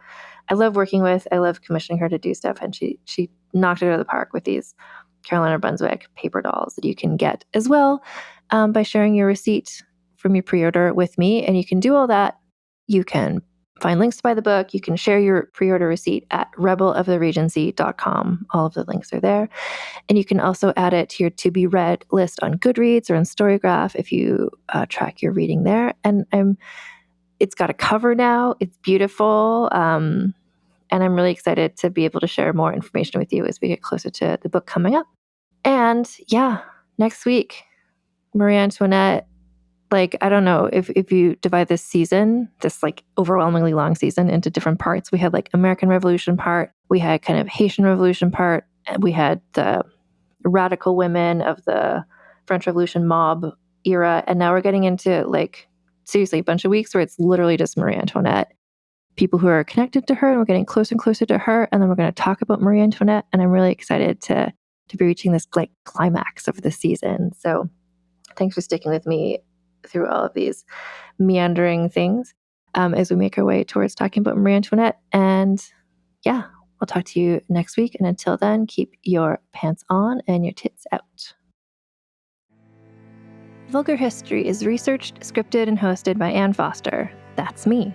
I love working with. I love commissioning her to do stuff, and she knocked it out of the park with these Caroline of Brunswick paper dolls that you can get as well by sharing your receipt from your pre-order with me. And you can do all that. You can find links to buy the book. You can share your pre-order receipt at rebeloftheregency.com. All of the links are there. And you can also add it to your to-be-read list on Goodreads or on Storygraph if you track your reading there. And it's got a cover now. It's beautiful. And I'm really excited to be able to share more information with you as we get closer to the book coming up. And yeah, next week, Marie Antoinette. Like, I don't know if you divide this season, this like overwhelmingly long season, into different parts. We had like American Revolution part, we had kind of Haitian Revolution part, and we had the radical women of the French Revolution mob era. And now we're getting into like, seriously, a bunch of weeks where it's literally just Marie Antoinette. People who are connected to her, and we're getting closer and closer to her. And then we're going to talk about Marie Antoinette. And I'm really excited to be reaching this like climax of the season. So thanks for sticking with me through all of these meandering things as we make our way towards talking about Marie Antoinette. And yeah, I'll talk to you next week. And until then, keep your pants on and your tits out. Vulgar History is researched, scripted, and hosted by Anne Foster. That's me.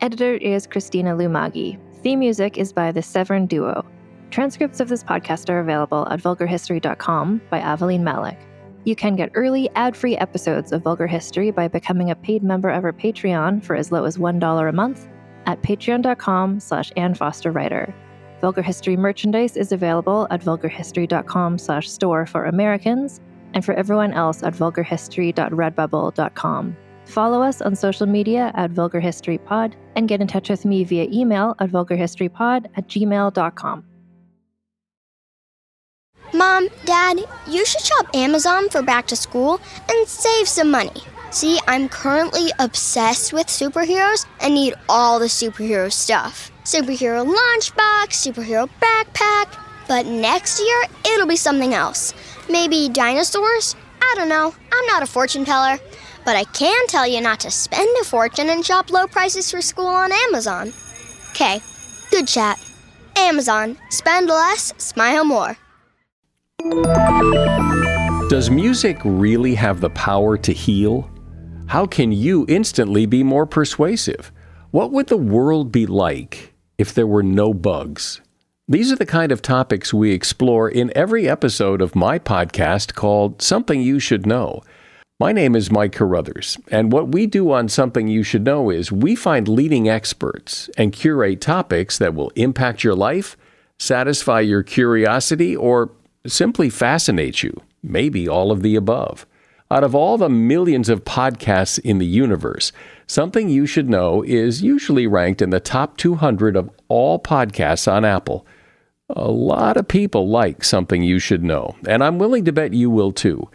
Editor is Christina Lumagi. Theme music is by the Severn Duo. Transcripts of this podcast are available at vulgarhistory.com by Aveline Malik. You can get early, ad-free episodes of Vulgar History by becoming a paid member of our Patreon for as low as $1 a month at patreon.com/AnneFosterWriter. Vulgar History merchandise is available at vulgarhistory.com/store for Americans, and for everyone else at vulgarhistory.redbubble.com. Follow us on social media at Vulgar History Pod, and get in touch with me via email at vulgarhistorypod@gmail.com. Mom, Dad, you should shop Amazon for back to school and save some money. See, I'm currently obsessed with superheroes and need all the superhero stuff. Superhero lunchbox, superhero backpack. But next year, it'll be something else. Maybe dinosaurs? I don't know. I'm not a fortune teller. But I can tell you not to spend a fortune and shop low prices for school on Amazon. Okay, good chat. Amazon. Spend less, smile more. Does music really have the power to heal? How can you instantly be more persuasive? What would the world be like if there were no bugs? These are the kind of topics we explore in every episode of my podcast called Something You Should Know. My name is Mike Carruthers, and what we do on Something You Should Know is we find leading experts and curate topics that will impact your life, satisfy your curiosity, or simply fascinate you, maybe all of the above. Out of all the millions of podcasts in the universe, Something You Should Know is usually ranked in the top 200 of all podcasts on Apple. A lot of people like Something You Should Know, and I'm willing to bet you will too.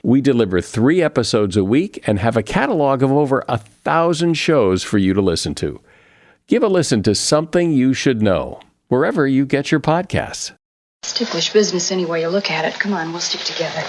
We deliver 3 episodes a week and have a catalog of over 1,000 shows for you to listen to. Give a listen to Something You Should Know, wherever you get your podcasts. It's ticklish business any way you look at it. Come on, we'll stick together.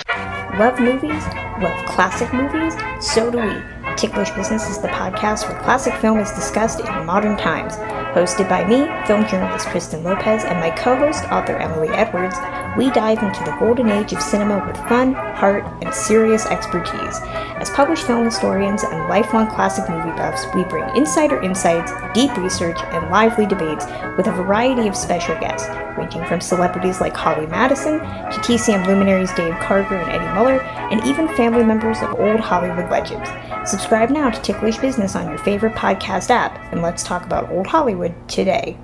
Love movies? Love classic movies? So do we. Ticklish Business is the podcast where classic film is discussed in modern times. Hosted by me, film journalist Kristen Lopez, and my co-host, author Emily Edwards, we dive into the golden age of cinema with fun, heart, and serious expertise. As published film historians and lifelong classic movie buffs, we bring insider insights, deep research, and lively debates with a variety of special guests, ranging from celebrities like Holly Madison to TCM luminaries Dave Karger and Eddie Muller, and even family members of old Hollywood legends. Subscribe now to Ticklish Business on your favorite podcast app, and let's talk about old Hollywood today.